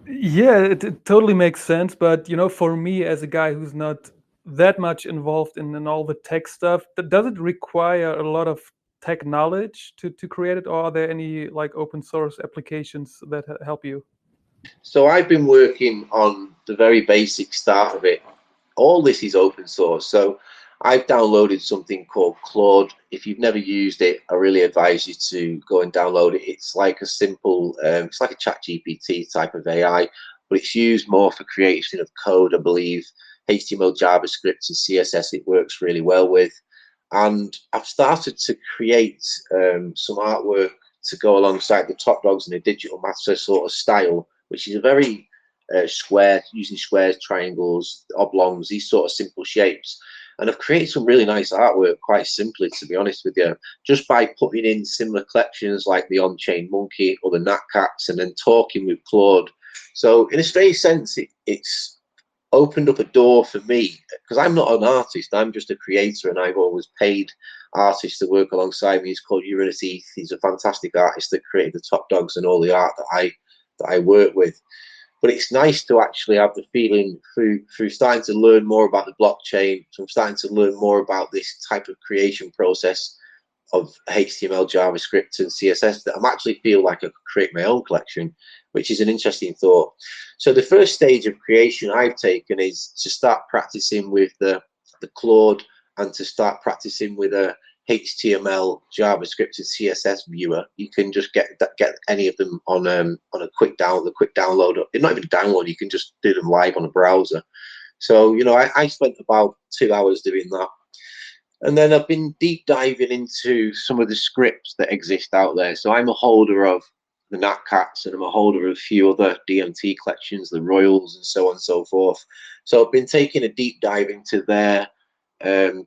Yeah, it totally makes sense. But for me, as a guy who's not that much involved in all the tech stuff, does it require a lot of tech knowledge to create it, or are there any like open source applications that help you? So I've been working on the very basic start of it. All this is open source. So I've downloaded something called Claude. If you've never used it, I really advise you to go and download it. It's like a simple, it's like a ChatGPT type of AI, but it's used more for creation of code, I believe. HTML, JavaScript, and CSS it works really well with. And I've started to create some artwork to go alongside the top dogs in a digital master sort of style, which is a very square, using squares, triangles, oblongs, these sort of simple shapes. And I've created some really nice artwork quite simply, to be honest with you, just by putting in similar collections like the On-Chain Monkey or the Nat Cats and then talking with Claude. So in a strange sense, it's opened up a door for me, because I'm not an artist, I'm just a creator, and I've always paid artists to work alongside me. He's called Uranus Eth. He's a fantastic artist that created the top dogs and all the art that I work with. But it's nice to actually have the feeling through starting to learn more about the blockchain, so I'm starting to learn more about this type of creation process of HTML, JavaScript, and CSS, that I'm actually feel like I could create my own collection, which is an interesting thought. So the first stage of creation I've taken is to start practicing with the Claude, and to start practicing with a HTML, JavaScript, and CSS viewer. You can just get any of them on a quick download. Not even a download. You can just do them live on a browser. So I spent about 2 hours doing that. And then I've been deep diving into some of the scripts that exist out there. So I'm a holder of the Nat Cats, and I'm a holder of a few other DMT collections, the Royals, and so on and so forth. So I've been taking a deep dive into their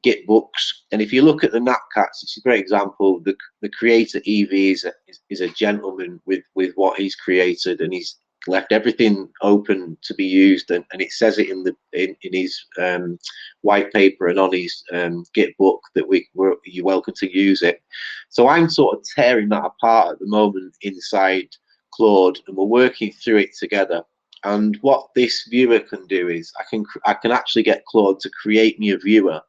Git books. And if you look at the Nat Cats, it's a great example. The creator Evie is a gentleman with what he's created, and he's left everything open to be used, and it says it in his white paper and on his Git book that you're welcome to use it. So I'm sort of tearing that apart at the moment inside Claude, and we're working through it together. And what this viewer can do is I can actually get Claude to create me a viewer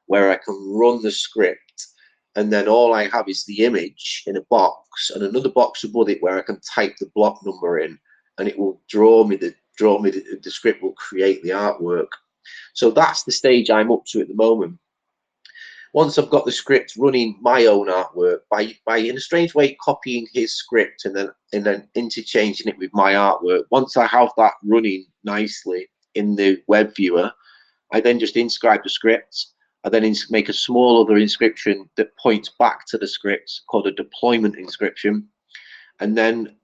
where I can run the script, and then all I have is the image in a box and another box above it where I can type the block number in, and it will draw me the script will create the artwork. So that's the stage I'm up to at the moment. Once I've got the script running my own artwork by in a strange way copying his script and then interchanging it with my artwork. Once I have that running nicely in the web viewer, I then just inscribe the script. I then make a small other inscription that points back to the script called a deployment inscription, and then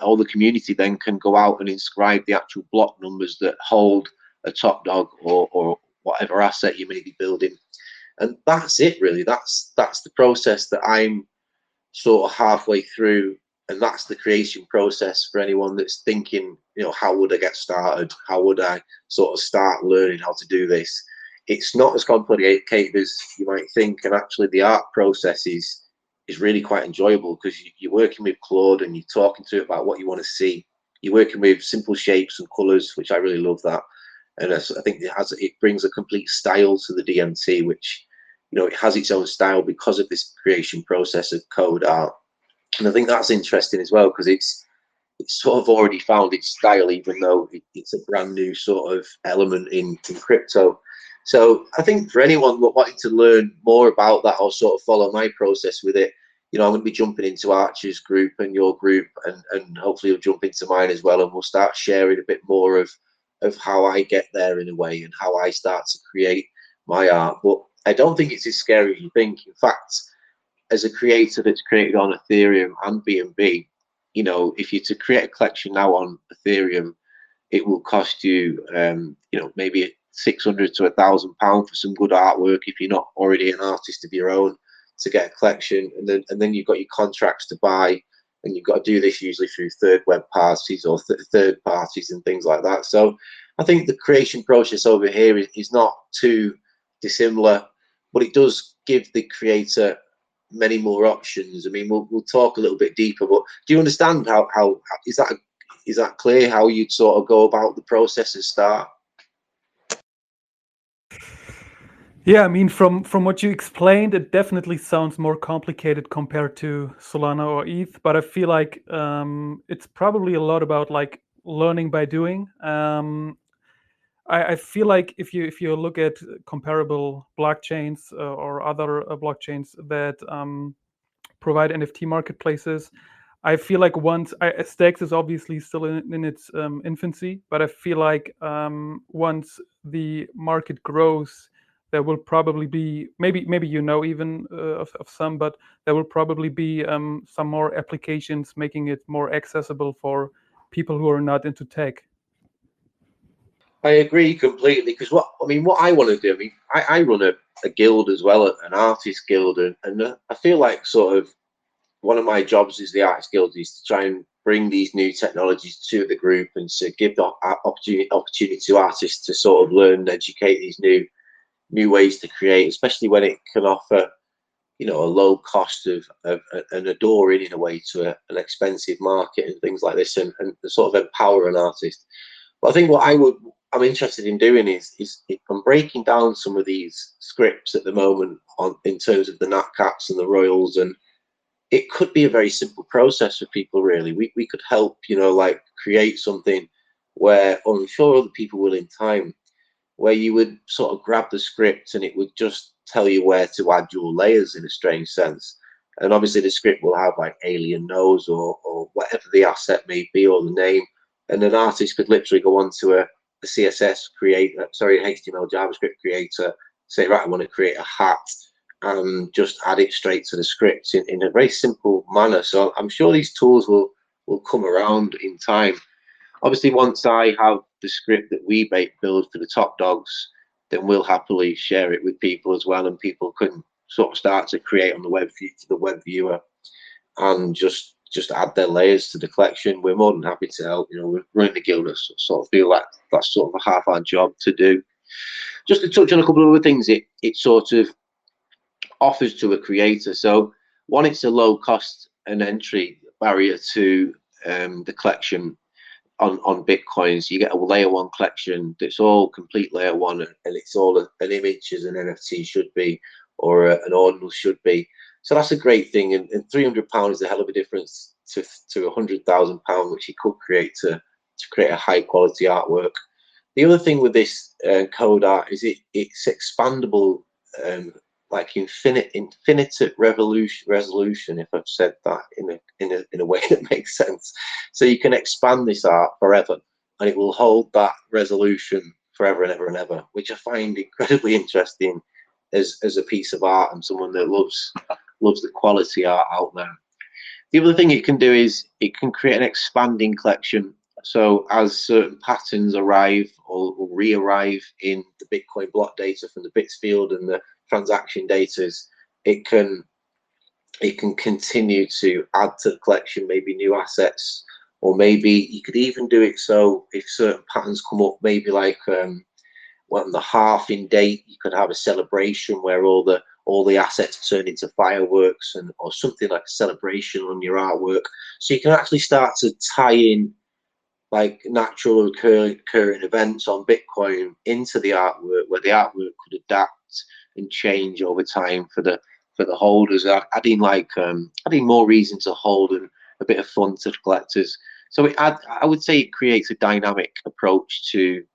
all the community then can go out and inscribe the actual block numbers that hold a top dog or whatever asset you may be building. And that's it, really. That's the process that I'm sort of halfway through, and that's the creation process for anyone that's thinking, how would I get started? How would I sort of start learning how to do this? It's not as complicated as you might think, and actually the art process is really quite enjoyable, because you're working with Claude and you're talking to it about what you want to see. You're working with simple shapes and colors, which I really love that. And I think it brings a complete style to the DMT, which it has its own style because of this creation process of code art. And I think that's interesting as well, because it's sort of already found its style, even though it's a brand new sort of element in crypto. So I think for anyone wanting to learn more about that or sort of follow my process with it, I'm going to be jumping into Archer's group and your group, and hopefully you'll jump into mine as well, and we'll start sharing a bit more of how I get there in a way, and how I start to create my art. But I don't think it's as scary as you think. In fact, as a creator that's created on Ethereum and BNB, if you're to create a collection now on Ethereum, it will cost you, maybe £600 to £1,000 for some good artwork if you're not already an artist of your own, to get a collection, and then you've got your contracts to buy, and you've got to do this usually through third web parties or third parties and things like that. So I think the creation process over here is not too dissimilar, but it does give the creator many more options. I mean, we'll talk a little bit deeper, but do you understand how is that clear, how you'd sort of go about the process and start? Yeah, I mean, from what you explained, it definitely sounds more complicated compared to Solana or ETH. But I feel like it's probably a lot about like learning by doing. I feel like if you look at comparable blockchains or other blockchains that provide NFT marketplaces, I feel like Stacks is obviously still in its infancy, but I feel like once the market grows, there will probably be maybe even of some, but there will probably be some more applications making it more accessible for people who are not into tech. I agree completely, because what I want to do, I run a guild as well, an artist guild, and I feel like sort of one of my jobs as the artist guild is to try and bring these new technologies to the group and to give the opportunity to artists to sort of learn and educate these new ways to create, especially when it can offer, a low cost of and a door in a way to an expensive market and things like this, and sort of empower an artist. But I think what I'm interested in doing is I'm breaking down some of these scripts at the moment in terms of the nat cats and the royals, and it could be a very simple process for people. Really, we could help, like create something where, I'm sure other people will in time, where you would sort of grab the script and it would just tell you where to add your layers in a strange sense. And obviously the script will have like alien nose or whatever the asset may be, or the name. And an artist could literally go onto a CSS creator, sorry, HTML JavaScript creator, say, right, I want to create a hat, and just add it straight to the script in a very simple manner. So I'm sure these tools will come around in time. Obviously, once I have the script that we build for the top dogs, then we'll happily share it with people as well, and people can sort of start to create on the web viewer, and just add their layers to the collection. We're more than happy to help. We're running the guild, sort of feel like that's sort of a half our job to do. Just to touch on a couple of other things, it sort of offers to a creator. So one, it's a low cost and entry barrier to the collection on Bitcoins. You get a layer one collection that's all complete layer one, and it's all an image as an NFT should be, or an ordinal should be. So that's a great thing, and £300 is a hell of a difference to £100,000, which you could create to create a high quality artwork. The other thing with this code art is it's expandable, like infinite resolution, if I've said that in a way that makes sense. So you can expand this art forever, and it will hold that resolution forever and ever and ever, which I find incredibly interesting as a piece of art, and someone that loves the quality art out there. The other thing it can do is it can create an expanding collection. So as certain patterns arrive or re-arrive in the Bitcoin block data from the bits field and the transaction data, it can continue to add to the collection, maybe new assets, or maybe you could even do it so if certain patterns come up, maybe like when the halving date, you could have a celebration where all the assets turn into fireworks, or something like a celebration on your artwork. So you can actually start to tie in like natural occurring events on Bitcoin into the artwork, where the artwork could adapt and change over time for the holders, adding more reason to hold and a bit of fun to the collectors. So I would say it creates a dynamic approach to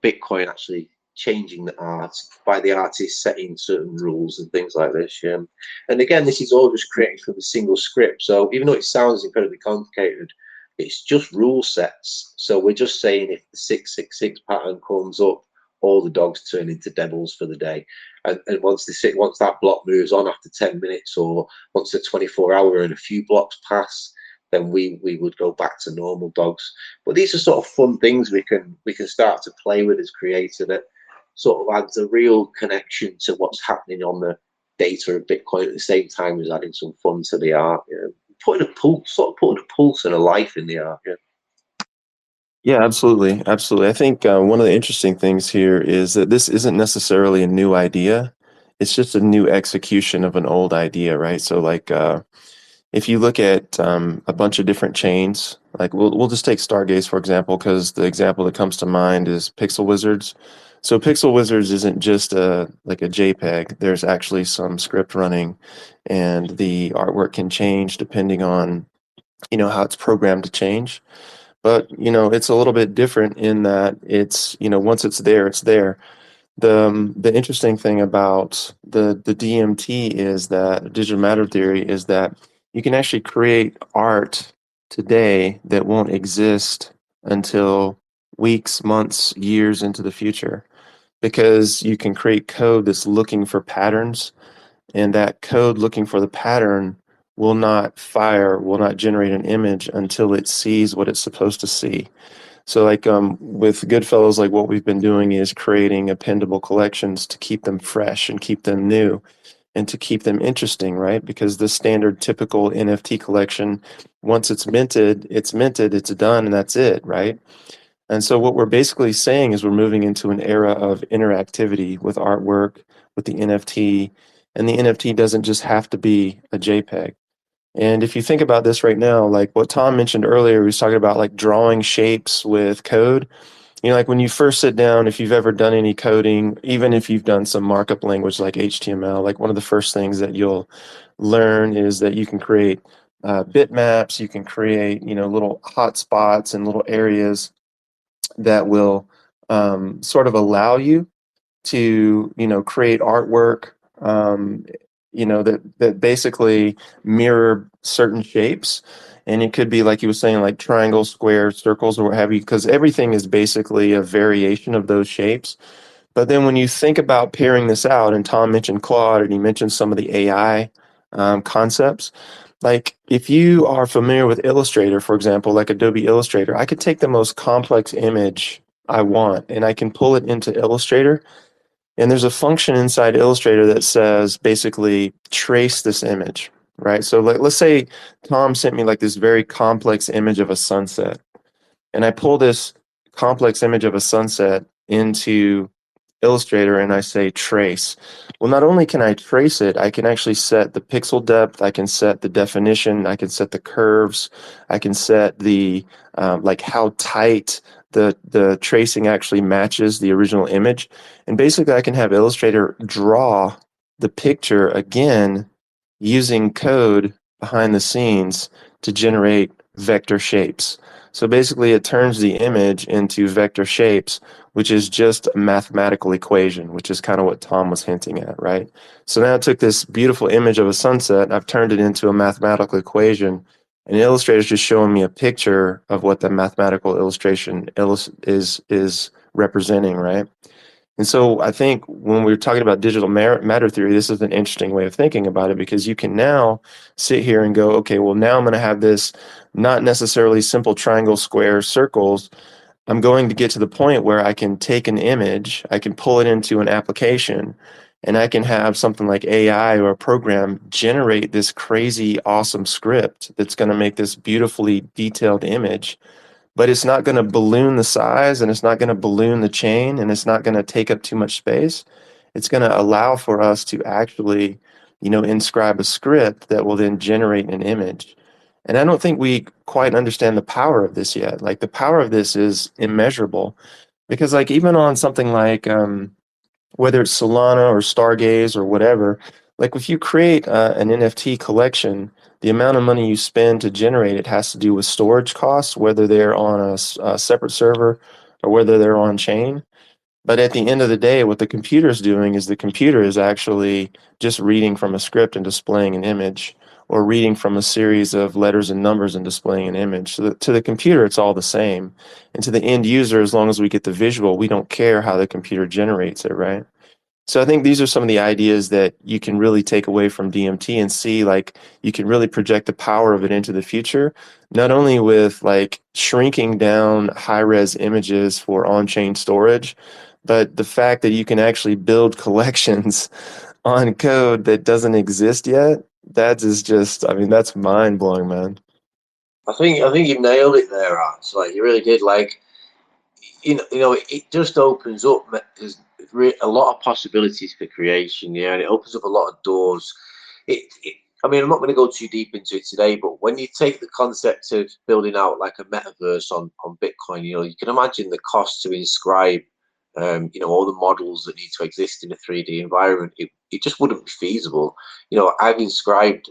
Bitcoin actually changing the art by the artist setting certain rules and things like this. And again, this is all just created from a single script. So even though it sounds incredibly complicated, it's just rule sets. So we're just saying if the 666 pattern comes up, all the dogs turn into devils for the day. And once that block moves on after 10 minutes, or once the 24-hour and a few blocks pass, then we would go back to normal dogs. But these are sort of fun things we can start to play with as creator, that sort of adds a real connection to what's happening on the data of Bitcoin at the same time as adding some fun to the art. Putting a pulse and a life in the art. Yeah, absolutely. Absolutely. I think one of the interesting things here is that this isn't necessarily a new idea. It's just a new execution of an old idea, right? So like if you look at a bunch of different chains, like we'll just take Stargaze, for example, because the example that comes to mind is Pixel Wizards. So Pixel Wizards isn't just like a JPEG. There's actually some script running, and the artwork can change depending on, how it's programmed to change. but it's a little bit different in that it's once it's there, it's there. The interesting thing about the DMT is that digital matter theory is that you can actually create art today that won't exist until weeks, months, years into the future, because you can create code that's looking for patterns, and that code looking for the pattern will not generate an image until it sees what it's supposed to see. So like with Goodfellows, like what we've been doing is creating appendable collections to keep them fresh and keep them new and to keep them interesting, right? Because the standard typical NFT collection, once it's minted, it's done, and that's it, right? And so what we're basically saying is we're moving into an era of interactivity with artwork, with the NFT, and the NFT doesn't just have to be a JPEG. And if you think about this right now, like what Tom mentioned earlier, he was talking about like drawing shapes with code. Like when you first sit down, if you've ever done any coding, even if you've done some markup language like HTML, like one of the first things that you'll learn is that you can create bitmaps, you can create, little hotspots and little areas that will sort of allow you to create artwork that basically mirror certain shapes. And it could be like you were saying, like triangles, squares, circles, or what have you, because everything is basically a variation of those shapes. But then when you think about pairing this out, and Tom mentioned Claude and he mentioned some of the AI concepts, like if you are familiar with Illustrator, for example, like Adobe Illustrator, I could take the most complex image I want and I can pull it into Illustrator, and there's a function inside Illustrator that says basically trace this image, right? So let's say Tom sent me like this very complex image of a sunset, and I pull this complex image of a sunset into Illustrator and I say trace. Well, not only can I trace it, I can actually set the pixel depth, I can set the definition, I can set the curves, I can set the like how tight the tracing actually matches the original image. And basically I can have Illustrator draw the picture again using code behind the scenes to generate vector shapes. So basically it turns the image into vector shapes, which is just a mathematical equation, which is kind of what Tom was hinting at, right? So now I took this beautiful image of a sunset, and I've turned it into a mathematical equation, and Illustrator is just showing me a picture of what the mathematical illustration is representing, right? And so I think when we're talking about digital matter theory, this is an interesting way of thinking about it, because you can now sit here and go, okay, well, now I'm going to have this not necessarily simple triangle, square, circles. I'm going to get to the point where I can take an image, I can pull it into an application, and I can have something like AI or a program generate this crazy, awesome script that's going to make this beautifully detailed image, but it's not going to balloon the size, and it's not going to balloon the chain, and it's not going to take up too much space. It's going to allow for us to actually, inscribe a script that will then generate an image. And I don't think we quite understand the power of this yet. Like the power of this is immeasurable, because like even on something like whether it's Solana or Stargaze or whatever, like if you create an NFT collection, the amount of money you spend to generate it has to do with storage costs, whether they're on a separate server or whether they're on chain. But at the end of the day, what the computer is doing is the computer is actually just reading from a script and displaying an image, or reading from a series of letters and numbers and displaying an image. So to the computer, it's all the same. And to the end user, as long as we get the visual, we don't care how the computer generates it, right? So I think these are some of the ideas that you can really take away from DMT and see, like, you can really project the power of it into the future, not only with like shrinking down high-res images for on-chain storage, but the fact that you can actually build collections on code that doesn't exist yet. That is just, I mean, that's mind-blowing, man. I think you nailed it there, Art. Like you really did. Like it just opens up a lot of possibilities for creation. Yeah, and it opens up a lot of doors. I mean, I'm not going to go too deep into it today, but when you take the concept of building out like a metaverse on Bitcoin, you can imagine the cost to inscribe, all the models that need to exist in a 3D environment. It just wouldn't be feasible. I've inscribed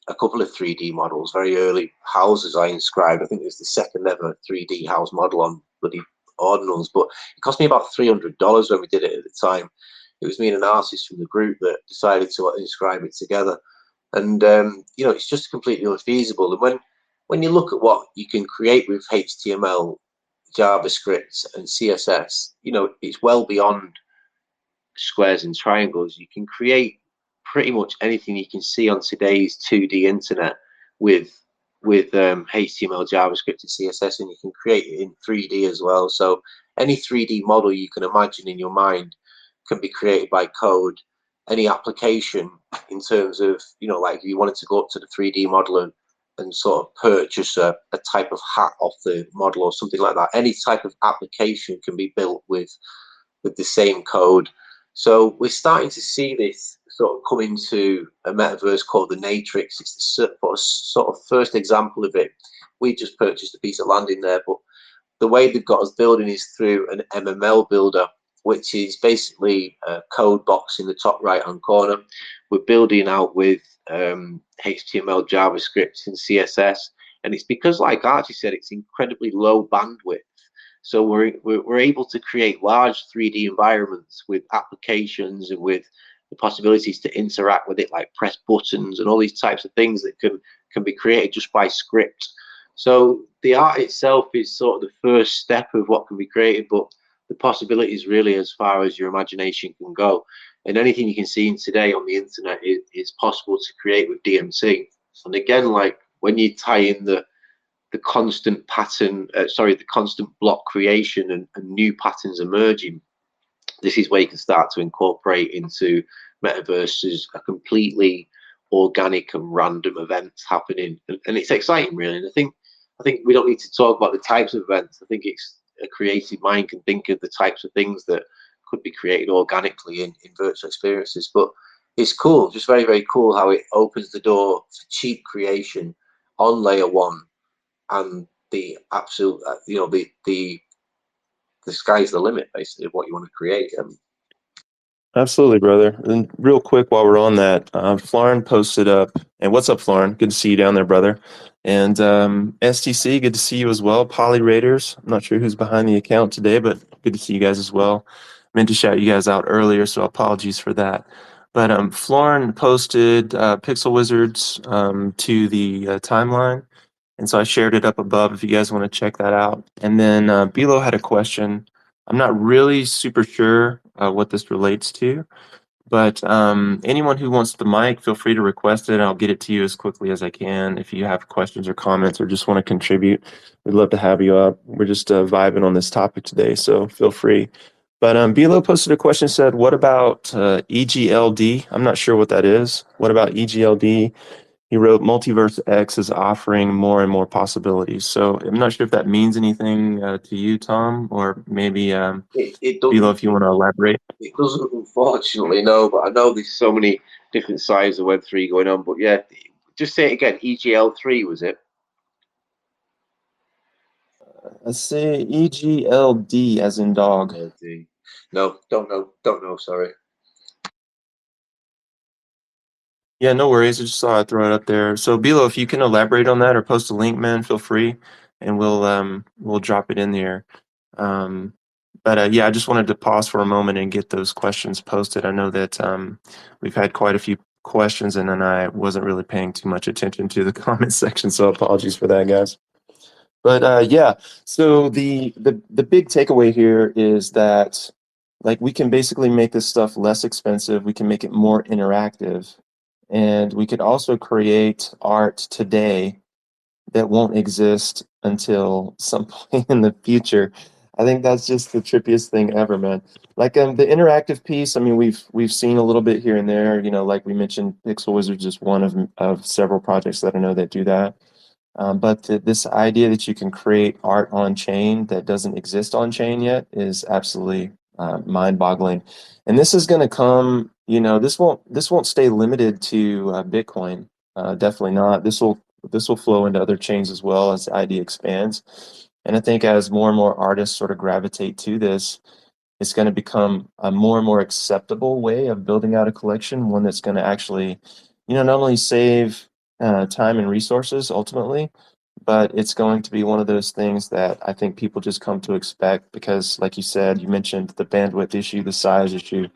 a couple of 3D models, very early houses I inscribed. I think it was the second ever 3D house model on bloody ordinals, but it cost me about $300 when we did it at the time. It was me and an artist from the group that decided to inscribe it together. And it's just completely unfeasible. And when you look at what you can create with HTML, JavaScript, and CSS, it's well beyond squares and triangles. You can create pretty much anything you can see on today's 2D internet with HTML, JavaScript, and CSS, and you can create it in 3D as well. So any 3D model you can imagine in your mind can be created by code. Any application in terms of, like if you wanted to go up to the 3D model and sort of purchase a type of hat off the model or something like that, any type of application can be built with the same code. So we're starting to see this sort of come into a metaverse called the Natrix. It's the sort of first example of it. We just purchased a piece of land in there, but the way they've got us building is through an MML builder, which is basically a code box in the top right-hand corner. We're building out with HTML, JavaScript, and CSS, and it's because, like Archie said, it's incredibly low bandwidth. So we're able to create large 3D environments with applications and with the possibilities to interact with it, like press buttons and all these types of things that can be created just by script. So the art itself is sort of the first step of what can be created, but the possibilities really as far as your imagination can go. And anything you can see today on the internet is possible to create with DMC. And again, like when you tie in the constant pattern, the constant block creation and new patterns emerging, this is where you can start to incorporate into metaverses a completely organic and random events happening, and it's exciting, really. And I think we don't need to talk about the types of events. I think it's a creative mind can think of the types of things that could be created organically in virtual experiences. But it's cool, just very, very cool how it opens the door for cheap creation on layer one, and the absolute, the sky's the limit, basically, of what you want to create. Absolutely, brother. And real quick, while we're on that, Florin posted up, and what's up, Florin? Good to see you down there, brother. And STC, good to see you as well. Poly Raiders, I'm not sure who's behind the account today, but good to see you guys as well. Meant to shout you guys out earlier, so apologies for that. But Florin posted Pixel Wizards to the timeline, and so I shared it up above if you guys want to check that out. And then Bilo had a question. I'm not really super sure what this relates to, but anyone who wants the mic, feel free to request it. I'll get it to you as quickly as I can. If you have questions or comments or just want to contribute, we'd love to have you up. We're just vibing on this topic today, so feel free. But Bilo posted a question, said, what about EGLD? I'm not sure what that is. What about EGLD? He wrote Multiverse X is offering more and more possibilities. So I'm not sure if that means anything to you, Tom, or maybe It Bilo, doesn't. if you want to elaborate. It doesn't, unfortunately, no. But I know there's so many different sides of Web3 going on. But yeah, just say it again. EGL3 was it? Let's say EGLD as in dog. LD. No, don't know. Sorry. Yeah, no worries. I just saw I throw it up there. So Bilo, if you can elaborate on that or post a link, man, feel free, and we'll drop it in there. Um, but yeah, I just wanted to pause for a moment and get those questions posted. I know that we've had quite a few questions, and then I wasn't really paying too much attention to the comment section, so apologies for that, guys. But yeah, so the big takeaway here is that like we can basically make this stuff less expensive. We can make it more interactive, and we could also create art today that won't exist until some point in the future. I think that's just the trippiest thing ever, man. Like the interactive piece, I mean, we've seen a little bit here and there, like we mentioned, Pixel Wizards is one of several projects that I know that do that. But this idea that you can create art on chain that doesn't exist on chain yet is absolutely mind-boggling. And this is going to come, this won't stay limited to Bitcoin. Definitely not. This will flow into other chains as well as the idea expands. And I think as more and more artists sort of gravitate to this, it's going to become a more and more acceptable way of building out a collection, one that's going to actually, not only save time and resources ultimately, but it's going to be one of those things that I think people just come to expect because, like you said, you mentioned the bandwidth issue, the size issue.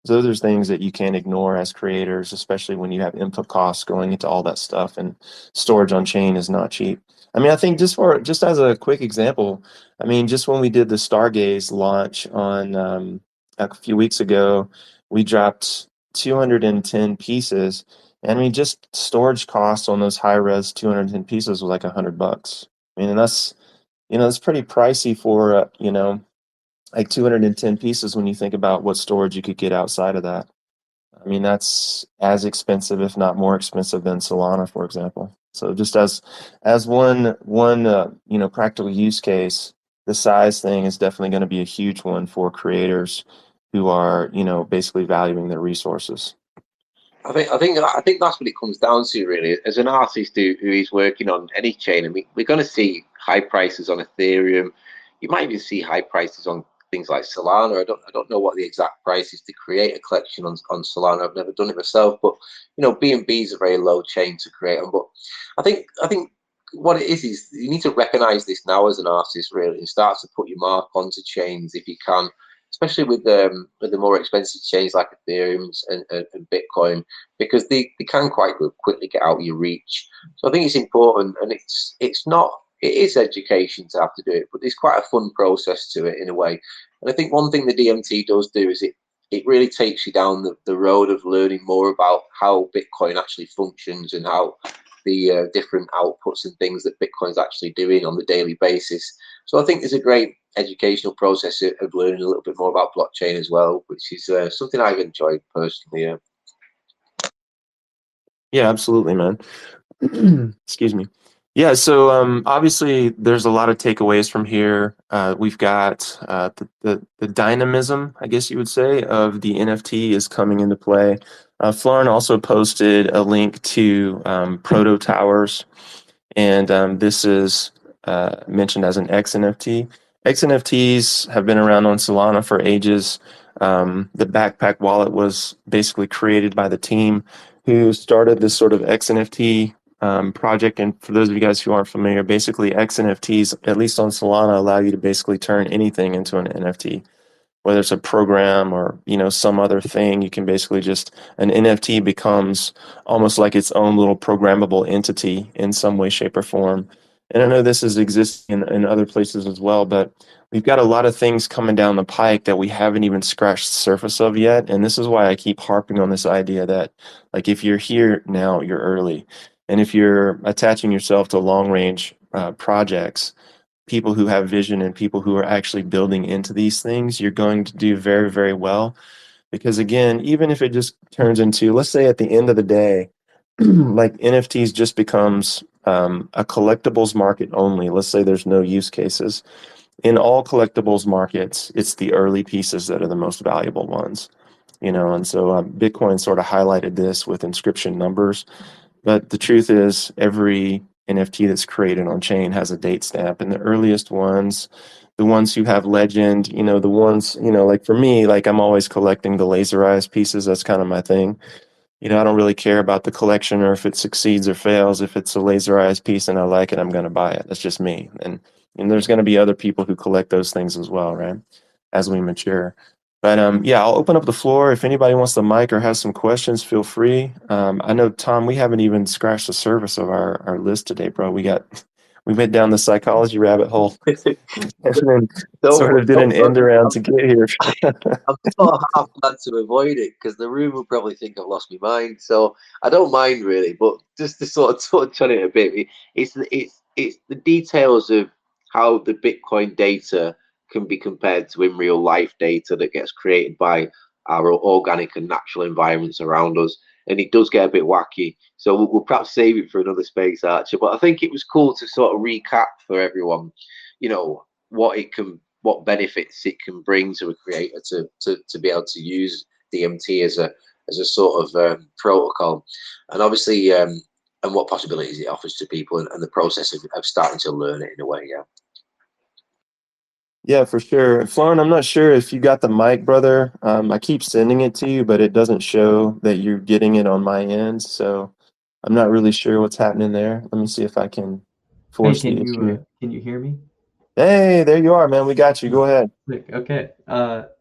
Those are things that you can't ignore as creators, especially when you have input costs going into all that stuff, and storage on chain is not cheap. I mean, I think just as a quick example, I mean, just when we did the Stargaze launch on a few weeks ago, we dropped 210 pieces. And I mean, just storage costs on those high res 210 pieces was like $100. I mean, and that's, that's pretty pricey for, like 210 pieces when you think about what storage you could get outside of that. I mean, that's as expensive, if not more expensive than Solana, for example. So just as one practical use case, the size thing is definitely going to be a huge one for creators who are, basically valuing their resources. I think that's what it comes down to, really. As an artist who is working on any chain, I mean, we're going to see high prices on Ethereum. You might even see high prices on things like Solana. I don't know what the exact price is to create a collection on Solana. I've never done it myself, but B&B is a very low chain to create on. But I think what it is you need to recognize this now as an artist, really, and start to put your mark onto chains if you can, especially with the more expensive chains like Ethereum and Bitcoin, because they can quite quickly get out of your reach. So I think it's important, and it's not, it is education to have to do it, but there's quite a fun process to it in a way. And I think one thing the DMT does do is it really takes you down the road of learning more about how Bitcoin actually functions and how the different outputs and things that Bitcoin's actually doing on the daily basis. So I think there's a great educational process of learning a little bit more about blockchain as well, which is something I've enjoyed personally. Yeah, absolutely, man. Excuse me. Yeah, so obviously there's a lot of takeaways from here. We've got the dynamism, I guess you would say, of the NFT is coming into play. Florin also posted a link to Proto Towers, and this is mentioned as an XNFT. XNFTs have been around on Solana for ages. The backpack wallet was basically created by the team who started this sort of XNFT project. And for those of you guys who aren't familiar, basically XNFTs, at least on Solana, allow you to basically turn anything into an NFT, whether it's a program or some other thing. You can basically just, an NFT becomes almost like its own little programmable entity in some way, shape, or form. And I know this is existing in other places as well, but we've got a lot of things coming down the pike that we haven't even scratched the surface of yet. And this is why I keep harping on this idea that, like, if you're here now, you're early. And if you're attaching yourself to long range projects, people who have vision and people who are actually building into these things, you're going to do very, very well. Because again, even if it just turns into, let's say at the end of the day, like NFTs just becomes a collectibles market only. Let's say there's no use cases. In all collectibles markets, it's the early pieces that are the most valuable ones. And so Bitcoin sort of highlighted this with inscription numbers. But the truth is, every NFT that's created on chain has a date stamp, and the earliest ones, the ones who have legend, the ones, like for me, like I'm always collecting the laserized pieces. That's kind of my thing. I don't really care about the collection or if it succeeds or fails. If it's a laserized piece and I like it, I'm going to buy it. That's just me. And there's going to be other people who collect those things as well, right? As we mature. But yeah, I'll open up the floor. If anybody wants the mic or has some questions, feel free. I know, Tom, we haven't even scratched the surface of our list today, bro. We went down the psychology rabbit hole and then sort of did an end around to get here. I'm sort of half glad to avoid it because the room will probably think I've lost my mind. So I don't mind really, but just to sort of touch on it a bit, it's the details of how the Bitcoin data can be compared to in real life data that gets created by our organic and natural environments around us. And it does get a bit wacky. So we'll perhaps save it for another space, Archer. But I think it was cool to sort of recap for everyone, what benefits it can bring to a creator to be able to use DMT as a sort of protocol, and obviously and what possibilities it offers to people, and the process of starting to learn it in a way. Yeah. Yeah, for sure. Florin, I'm not sure if you got the mic, brother. I keep sending it to you, but it doesn't show that you're getting it on my end. So I'm not really sure what's happening there. Let me see if I can Hey, force the issue. can you hear me? Hey, there you are, man. We got you. Go ahead. Sick. Okay.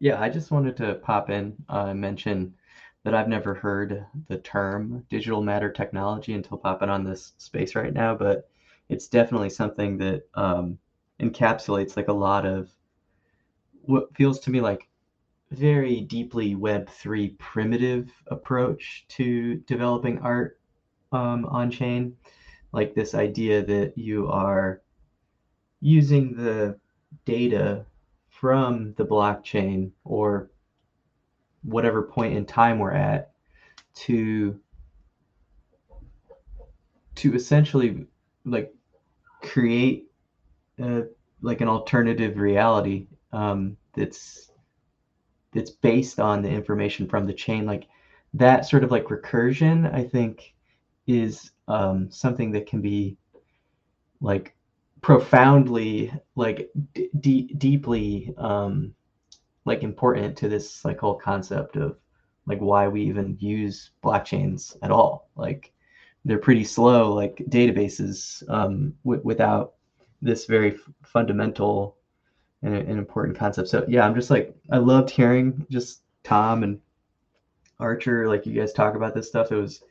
Yeah, I just wanted to pop in and mention that I've never heard the term digital matter technology until popping on this space right now, but it's definitely something that encapsulates like a lot of what feels to me like very deeply Web3 primitive approach to developing art on chain. Like this idea that you are using the data from the blockchain or whatever point in time we're at to essentially like create a, like an alternative reality that's based on the information from the chain. Like that sort of like recursion, I think, is something that can be like profoundly like deeply like important to this like whole concept of like why we even use blockchains at all. Like they're pretty slow like databases without this very fundamental and important concept. So yeah, I'm just like I loved hearing just Tom and Archer like you guys talk about this stuff. It was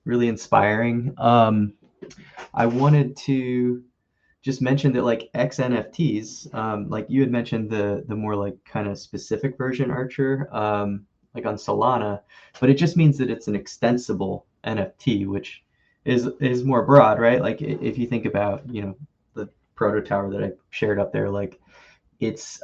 really inspiring. I wanted to just mention that like XNFTs, like you had mentioned the more like kind of specific version Archer, like on Solana, but it just means that it's an extensible NFT, which is more broad, right? Like if you think about the proto tower that I shared up there, like it's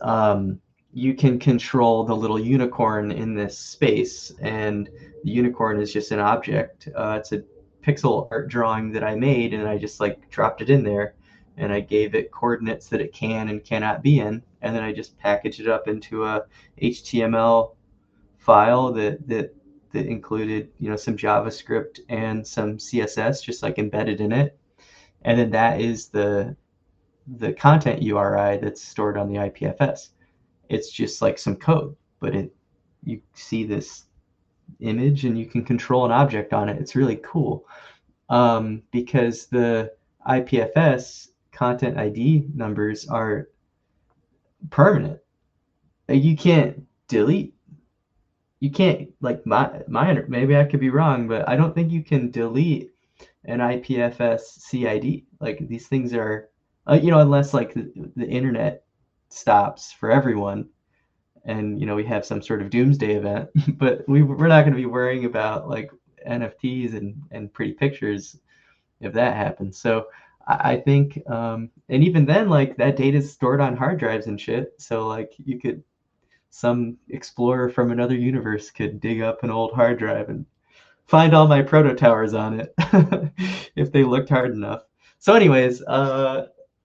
you can control the little unicorn in this space, and the unicorn is just an object. It's a pixel art drawing that I made, and I just like dropped it in there, and I gave it coordinates that it can and cannot be in, and then I just packaged it up into a HTML file that included some JavaScript and some CSS just like embedded in it, and then that is the content URI that's stored on the IPFS. It's just like some code, but you see this image and you can control an object on it. It's really cool because the IPFS content ID numbers are permanent. You can't delete. You can't like my maybe I could be wrong, but I don't think you can delete an IPFS CID. Like these things are, unless like the internet stops for everyone, and we have some sort of doomsday event. But we're not going to be worrying about like NFTs and pretty pictures if that happens. So I think, and even then, like that data is stored on hard drives and shit. So like some explorer from another universe could dig up an old hard drive and find all my proto towers on it if they looked hard enough. So, anyways,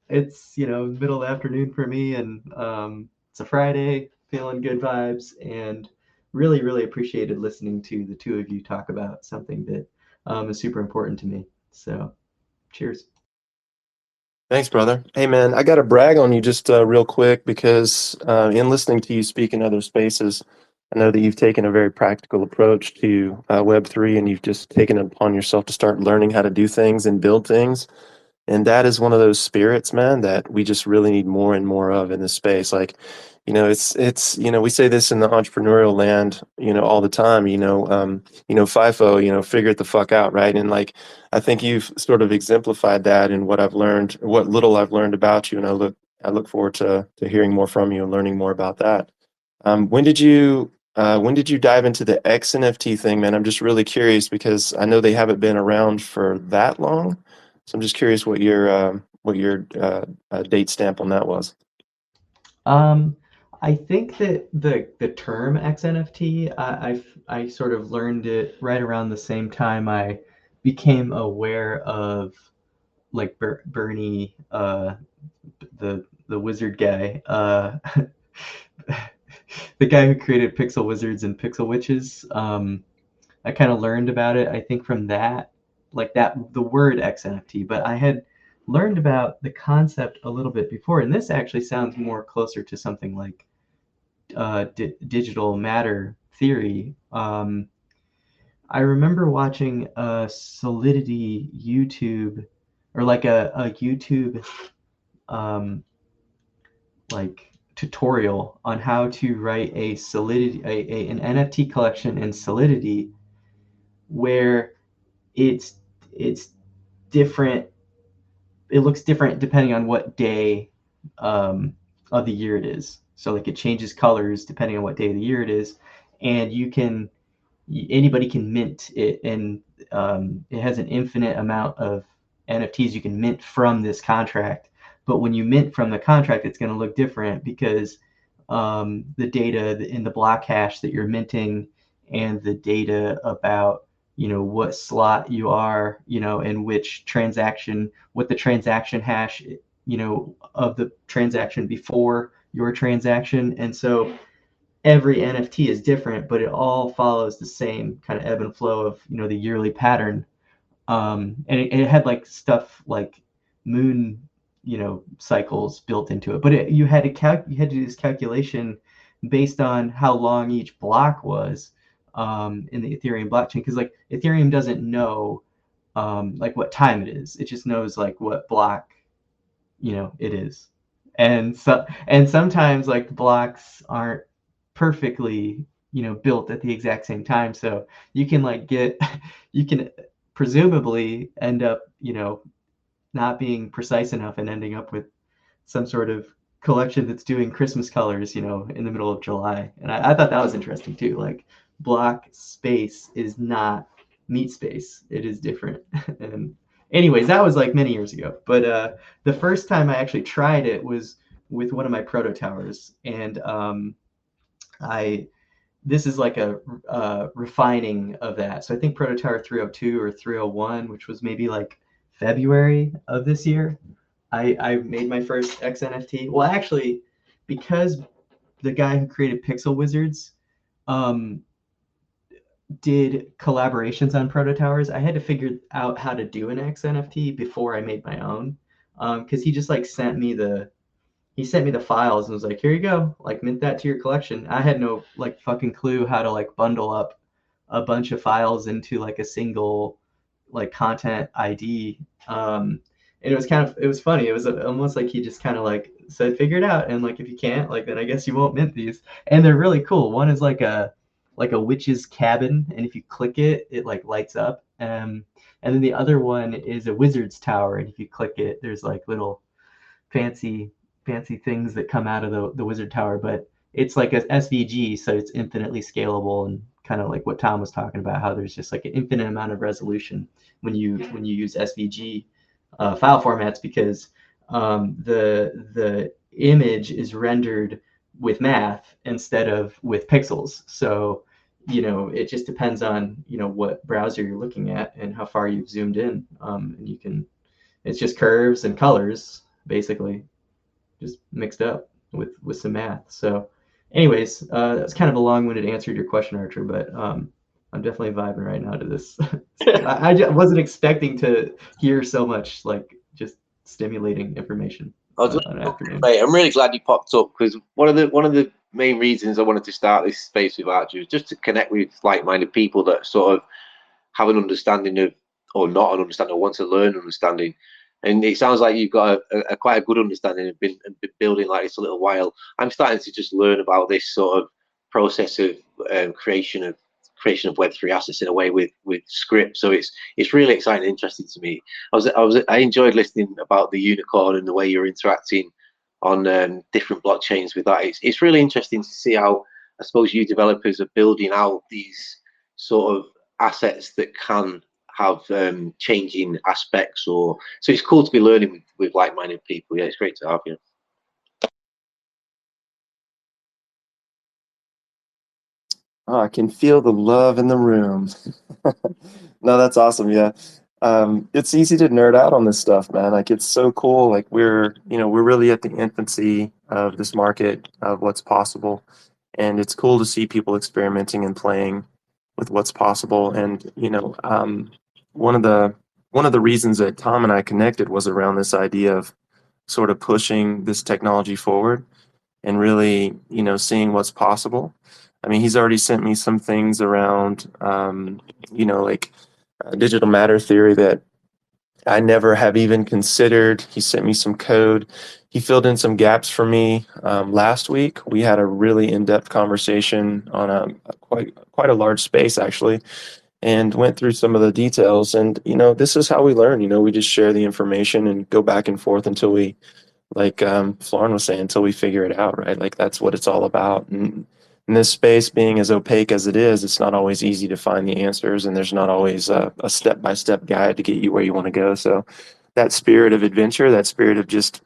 it's middle of the afternoon for me, and it's a Friday, feeling good vibes, and really, really appreciated listening to the two of you talk about something that is super important to me. So, cheers. Thanks, brother. Hey, man, I got to brag on you just real quick because in listening to you speak in other spaces, I know that you've taken a very practical approach to Web3, and you've just taken it upon yourself to start learning how to do things and build things. And that is one of those spirits, man, that we just really need more and more of in this space. Like, it's we say this in the entrepreneurial land, all the time, FIFO, figure it the fuck out, right? And like, I think you've sort of exemplified that in what I've learned, what little I've learned about you, and I look forward to hearing more from you and learning more about that. When did you dive into the XNFT thing, man? I'm just really curious because I know they haven't been around for that long. So I'm just curious what your date stamp on that was. Um, I think that the term XNFT, I sort of learned it right around the same time I became aware of like Bernie, the wizard guy, the guy who created Pixel Wizards and Pixel Witches. I kind of learned about it, I think, from that, like that the word XNFT. But I had learned about the concept a little bit before, and this actually sounds more closer to something like digital matter theory. I remember watching a Solidity YouTube, or like a YouTube um, like tutorial on how to write a Solidity an NFT collection in Solidity, where it's it's different. It looks different depending on what day of the year it is. So like it changes colors depending on what day of the year it is, and anybody can mint it, and it has an infinite amount of NFTs you can mint from this contract. But when you mint from the contract, it's going to look different because the data in the block hash that you're minting and the data about what slot you are, and which transaction, what the transaction hash, of the transaction before your transaction. And so every NFT is different, but it all follows the same kind of ebb and flow of the yearly pattern. And it had like stuff like moon cycles built into it, but you had to do this calculation based on how long each block was in the Ethereum blockchain, because like Ethereum doesn't know like what time it is. It just knows like what block it is. And sometimes like blocks aren't perfectly built at the exact same time, so you can like get you can presumably end up not being precise enough and ending up with some sort of collection that's doing Christmas colors in the middle of July. And I thought that was interesting too. Like block space is not meat space, it is different. And anyways, that was like many years ago, but the first time I actually tried it was with one of my proto towers. And I this is like a refining of that. So I think proto tower 302 or 301, which was maybe like February of this year, I made my first XNFT. Well, actually, because the guy who created Pixel Wizards um, did collaborations on proto towers, I had to figure out how to do an XNFT before I made my own. Because he just like he sent me the files and was like, here you go, like mint that to your collection. I had no like fucking clue how to like bundle up a bunch of files into like a single like content ID. And it was funny. It was almost like he just kind of like said, figure it out. And like, if you can't, like, then I guess you won't mint these. And they're really cool. One is like a witch's cabin. And if you click it, it like lights up. And then the other one is a wizard's tower. And if you click it, there's like little fancy things that come out of the wizard tower, but it's like a SVG, so it's infinitely scalable, and kind of like what Tom was talking about, how there's just like an infinite amount of resolution when you use SVG file formats, because the image is rendered with math instead of with pixels. So it just depends on what browser you're looking at and how far you've zoomed in, and it's just curves and colors basically, just mixed up with some math. So anyways, that's kind of a long-winded answer to your question, Archer, but I'm definitely vibing right now to this. I just wasn't expecting to hear so much like just stimulating information on an afternoon. Mate, I'm really glad you popped up, because one of the main reasons I wanted to start this space with Archer was just to connect with like-minded people that sort of have an understanding of, or not an understanding, or want to learn understanding. And it sounds like you've got a quite a good understanding and been building like this a little while. I'm starting to just learn about this sort of process of creation of Web3 assets in a way with script. So it's really exciting and interesting to me. I enjoyed listening about the unicorn and the way you're interacting on different blockchains with that. It's really interesting to see how, I suppose, you developers are building out these sort of assets that can have changing aspects, or so it's cool to be learning with like-minded people. Yeah, it's great to have you. Oh, I can feel the love in the room. No, that's awesome. Yeah. It's easy to nerd out on this stuff, man. Like it's so cool. Like we're really at the infancy of this market of what's possible. And it's cool to see people experimenting and playing with what's possible. And, one of the reasons that Tom and I connected was around this idea of sort of pushing this technology forward and really, seeing what's possible. I mean, he's already sent me some things around, like digital matter theory that I never have even considered. He sent me some code. He filled in some gaps for me. Last week, we had a really in-depth conversation on a quite a large space, actually, and went through some of the details. And, this is how we learn. We just share the information and go back and forth until we, like Florin was saying, until we figure it out, right? Like that's what it's all about. And in this space being as opaque as it is, it's not always easy to find the answers, and there's not always a step-by-step guide to get you where you want to go. So that spirit of adventure, that spirit of just,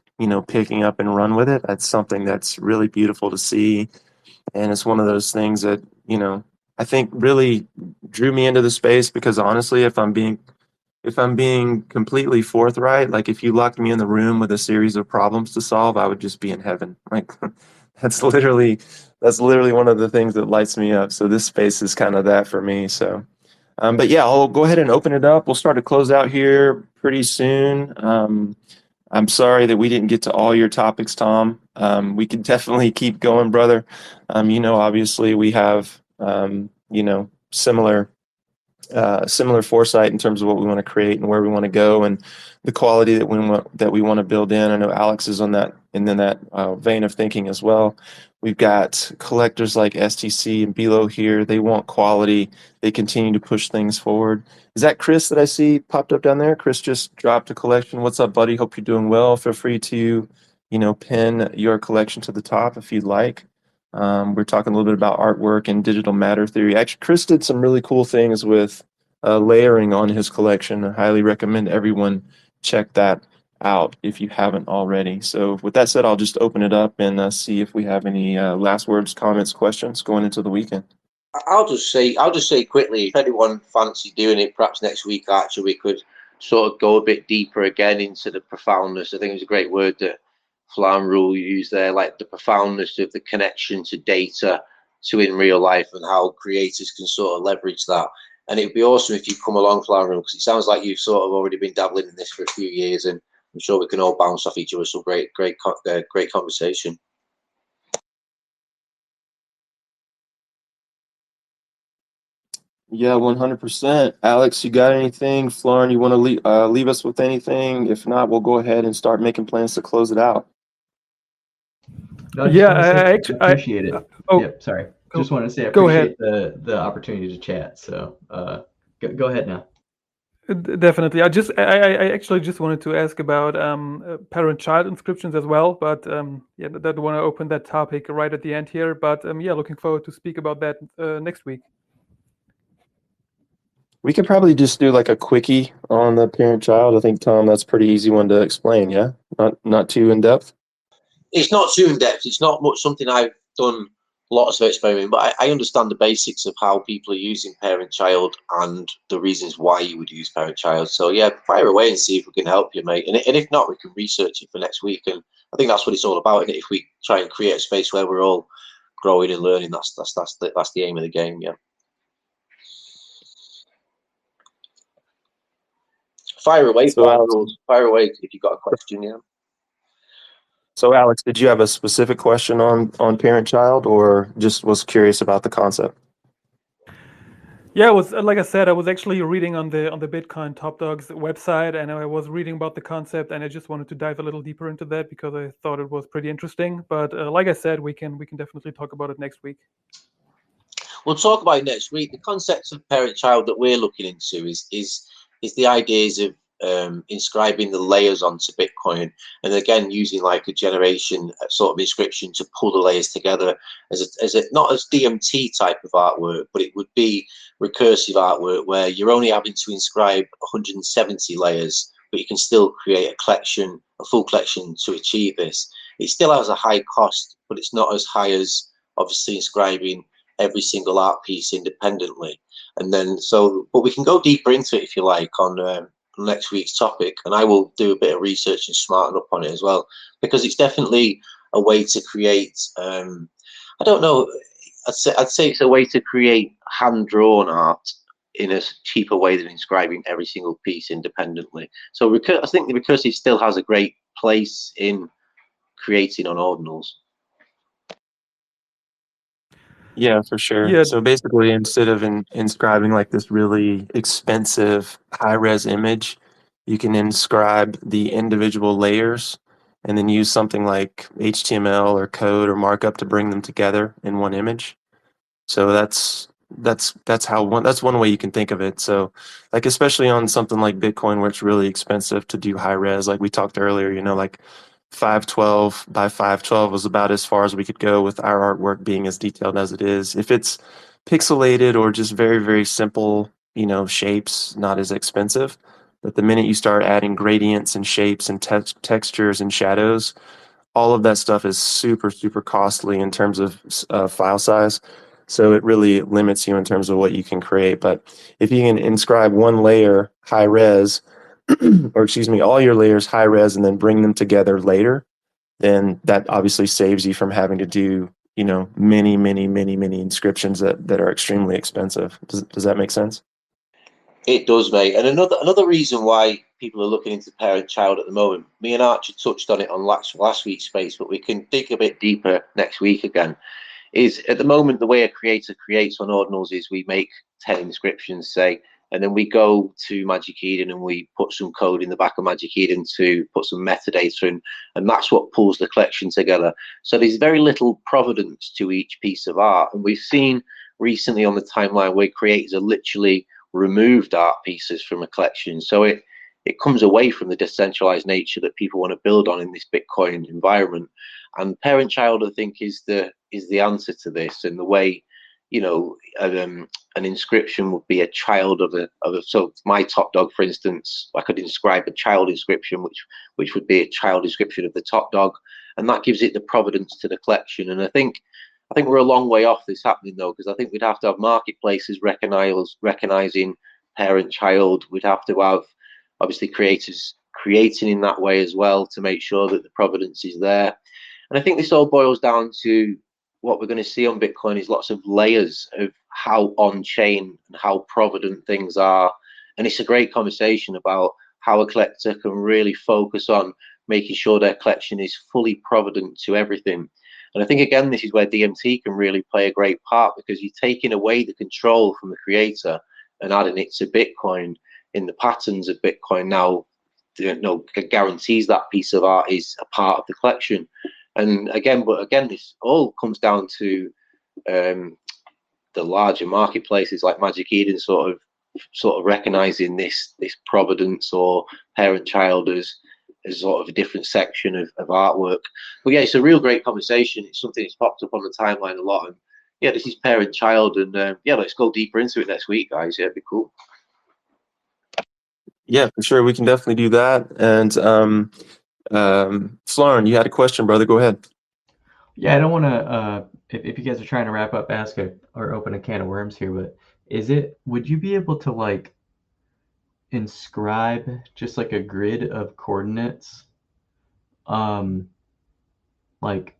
picking up and run with it, that's something that's really beautiful to see. And it's one of those things that, I think really drew me into the space because honestly, if I'm being completely forthright, like if you locked me in the room with a series of problems to solve, I would just be in heaven. Like that's literally that's literally one of the things that lights me up. So this space is kind of that for me. So, but yeah, I'll go ahead and open it up. We'll start to close out here pretty soon. I'm sorry that we didn't get to all your topics, Tom. We can definitely keep going, brother. Obviously we have similar foresight in terms of what we want to create and where we want to go and the quality that we want to build in. I know Alex is on that and then that vein of thinking as well. We've got collectors like STC and Belo here. They want quality. They continue to push things forward. Is that Chris that I see popped up down there? Chris just dropped a collection. What's up, buddy? Hope you're doing well. Feel free to, pin your collection to the top if you'd like. We're talking a little bit about artwork and digital matter theory. Actually, Chris did some really cool things with layering on his collection. I highly recommend everyone check that out if you haven't already. So with that said, I'll just open it up and see if we have any last words, comments, questions going into the weekend. I'll just say quickly, if anyone fancy doing it, perhaps next week, actually, we could sort of go a bit deeper again into the profoundness. I think it was a great word that Flan Rule used there, like the profoundness of the connection to data to in real life and how creators can sort of leverage that. And it'd be awesome if you come along, Flan Rule, because it sounds like you've sort of already been dabbling in this for a few years, and I'm sure we can all bounce off each other. Some great conversation. Yeah, 100%. Alex, you got anything? Florin, you want to leave us with anything? If not, we'll go ahead and start making plans to close it out. No, I just want to say I actually, appreciate it. oh, Yep, sorry. Just want to say I go ahead. appreciate the opportunity to chat. So go ahead now. Definitely. I actually just wanted to ask about parent-child inscriptions as well, but yeah, that want to open that topic right at the end here. But yeah, looking forward to speak about that next week. We could probably just do like a quickie on the parent-child. I think, Tom, that's a pretty easy one to explain, yeah? Not too in-depth? It's not too in-depth. It's not much something I've done lots of experimenting, but I understand the basics of how people are using parent-child and the reasons why you would use parent-child. So yeah, fire away and see if we can help you, mate. And if not, we can research it for next week. And I think that's what it's all about, isn't it? If we try and create a space where we're all growing and learning, that's the aim of the game, yeah. Fire away, fire away if you've got a question, yeah. So Alex, did you have a specific question on parent-child or just was curious about the concept? Yeah, it was like I said, I was actually reading on the Bitcoin Top Dogs website, and I was reading about the concept, and I just wanted to dive a little deeper into that because I thought it was pretty interesting. But like I said, we can definitely talk about it next week. We'll talk about it next week. The concept of parent-child that we're looking into is the ideas of inscribing the layers onto Bitcoin, and again using like a generation sort of inscription to pull the layers together as a not as DMT type of artwork, but it would be recursive artwork where you're only having to inscribe 170 layers, but you can still create a full collection to achieve this. It still has a high cost, but it's not as high as obviously inscribing every single art piece independently. And then but we can go deeper into it if you like on next week's topic, and I will do a bit of research and smarten up on it as well, because it's definitely a way to create I don't know, I'd say it's a way to create hand-drawn art in a cheaper way than inscribing every single piece independently. So I think the recursive still has a great place in creating on ordinals. Yeah, for sure. Yeah, So basically, instead of inscribing like this really expensive high-res image, you can inscribe the individual layers and then use something like HTML or code or markup to bring them together in one image. So that's one way you can think of it. So like especially on something like Bitcoin where it's really expensive to do high res, like we talked earlier, like 512 by 512 was about as far as we could go with our artwork being as detailed as it is. If it's pixelated or just very, very simple, shapes, not as expensive. But the minute you start adding gradients and shapes and textures and shadows, all of that stuff is super, super costly in terms of file size. So it really limits you in terms of what you can create. But if you can inscribe one layer high res, or excuse me, all your layers high res and then bring them together later, then that obviously saves you from having to do, many, many, many, many inscriptions that are extremely expensive. Does that make sense? It does, mate. And another reason why people are looking into parent-child at the moment, me and Archie touched on it on last week's space, but we can dig a bit deeper next week again, is at the moment the way a creator creates on ordinals is we make 10 inscriptions, say, and then we go to Magic Eden and we put some code in the back of Magic Eden to put some metadata in, and that's what pulls the collection together. So there's very little provenance to each piece of art, and we've seen recently on the timeline where creators are literally removed art pieces from a collection. So it comes away from the decentralized nature that people want to build on in this Bitcoin environment. And parent-child, I think, is the answer to this. And the way, an inscription would be a child of a. So my top dog, for instance, I could inscribe a child inscription, which would be a child inscription of the top dog, and that gives it the provenance to the collection. And I think we're a long way off this happening though, because I think we'd have to have marketplaces recognizing parent-child. We'd have to have obviously creators creating in that way as well to make sure that the provenance is there. And I think this all boils down to what we're going to see on Bitcoin is lots of layers of how on-chain and how provident things are. And it's a great conversation about how a collector can really focus on making sure their collection is fully provident to everything. And I think, again, this is where DMT can really play a great part, because you're taking away the control from the creator and adding it to Bitcoin in the patterns of Bitcoin now, guarantees that piece of art is a part of the collection. And again, this all comes down to the larger marketplaces like Magic Eden sort of recognizing this providence or parent-child as sort of a different section of artwork. But yeah, it's a real great conversation. It's something that's popped up on the timeline a lot. And yeah, this is parent-child, and yeah, let's go deeper into it next week, guys. Yeah, it'd be cool. Yeah, for sure. We can definitely do that. And Florin, you had a question, brother. Go ahead. Yeah, I don't want to, if you guys are trying to wrap up, or open a can of worms here, but would you be able to like inscribe just like a grid of coordinates, like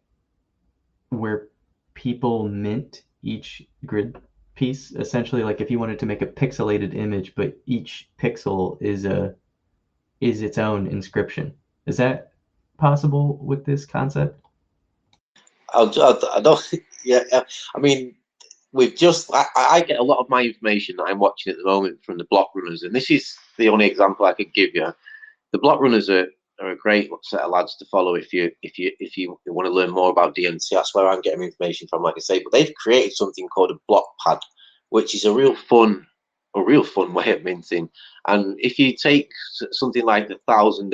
where people mint each grid piece, essentially, like if you wanted to make a pixelated image, but each pixel is its own inscription. Is that possible with this concept? I don't. Yeah, I mean, I get a lot of my information that I'm watching at the moment from the block runners, and this is the only example I could give you. The block runners are a great set of lads to follow if you want to learn more about DMT. That's where I'm getting information from, like I say. But they've created something called a block pad, which is a real fun way of minting. And if you take something like 1,000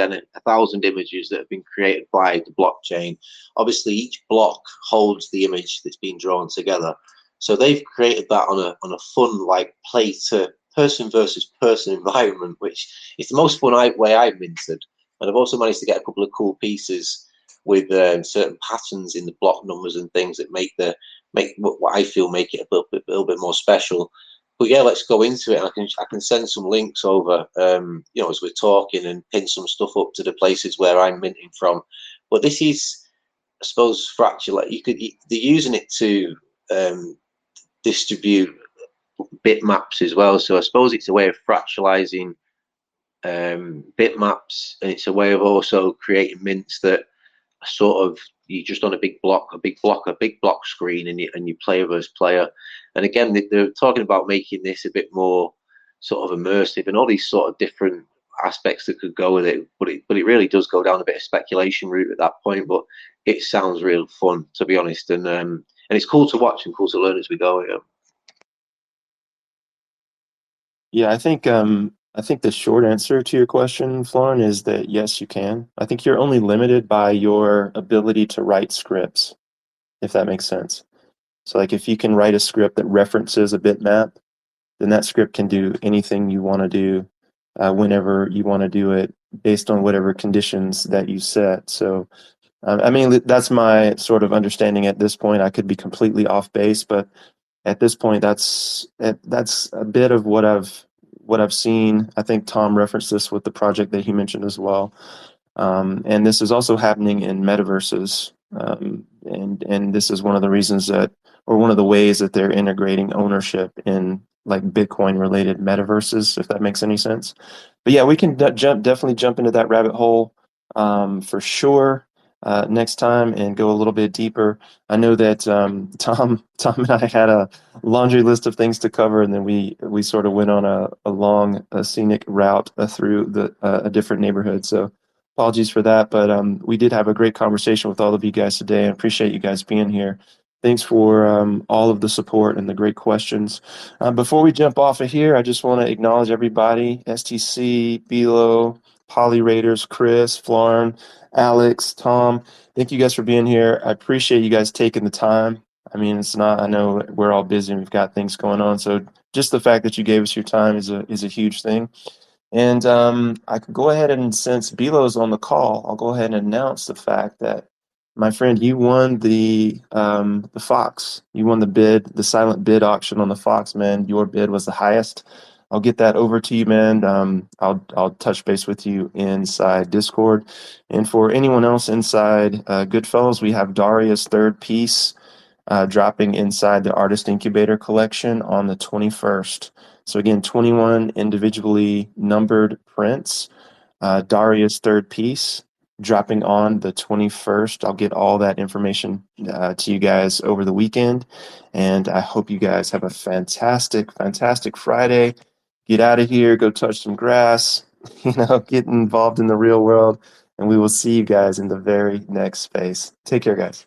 images that have been created by the blockchain, obviously each block holds the image that's been drawn together. So they've created that on a fun, like, play to person versus person environment, which is the most fun way I've minted. And I've also managed to get a couple of cool pieces with certain patterns in the block numbers and things that make what I feel make it a little bit more special. But yeah, let's go into it. I can send some links over, as we're talking, and pin some stuff up to the places where I'm minting from. But this is, I suppose, fracture. Like they're using it to distribute bitmaps as well. So I suppose it's a way of fractalizing bitmaps, and it's a way of also creating mints that are sort of you're just on a big block screen, and you play versus player. And again, they're talking about making this a bit more sort of immersive and all these sort of different aspects that could go with it. But it really does go down a bit of speculation route at that point. But it sounds real fun, to be honest, and it's cool to watch and cool to learn as we go. Yeah, I think the short answer to your question, Florin, is that yes, you can. I think you're only limited by your ability to write scripts, if that makes sense. So like if you can write a script that references a bitmap, then that script can do anything you want to do whenever you want to do it based on whatever conditions that you set. So I mean, that's my sort of understanding at this point. I could be completely off base, but at this point, that's a bit of what I've seen. I think Tom referenced this with the project that he mentioned as well. And this is also happening in metaverses. And this is one of the reasons that, or one of the ways that they're integrating ownership in like Bitcoin related metaverses, if that makes any sense. But yeah, we can definitely jump into that rabbit hole for sure next time and go a little bit deeper. I know that Tom and I had a laundry list of things to cover, and then we sort of went on a long scenic route through a different neighborhood. So apologies for that, but we did have a great conversation with all of you guys today, and appreciate you guys being here. Thanks for all of the support and the great questions. Before we jump off of here, I just want to acknowledge everybody: STC, Bilo, Poly Raiders, Chris, Flarn, Alex, Tom. Thank you guys for being here. I appreciate you guys taking the time. I mean, it's not, I know we're all busy and we've got things going on. So just the fact that you gave us your time is a huge thing. And I could go ahead, and since Bilo's on the call, I'll go ahead and announce the fact that, my friend, you won the Fox. You won the bid, the silent bid auction on the Fox, man. Your bid was the highest. I'll get that over to you, man. I'll touch base with you inside Discord. And for anyone else inside Goodfellas, we have Daria's third piece dropping inside the Artist Incubator collection on the 21st. So again, 21 individually numbered prints. Daria's third piece dropping on the 21st. I'll get all that information to you guys over the weekend. And I hope you guys have a fantastic, fantastic Friday. Get out of here, go touch some grass, get involved in the real world. And we will see you guys in the very next space. Take care, guys.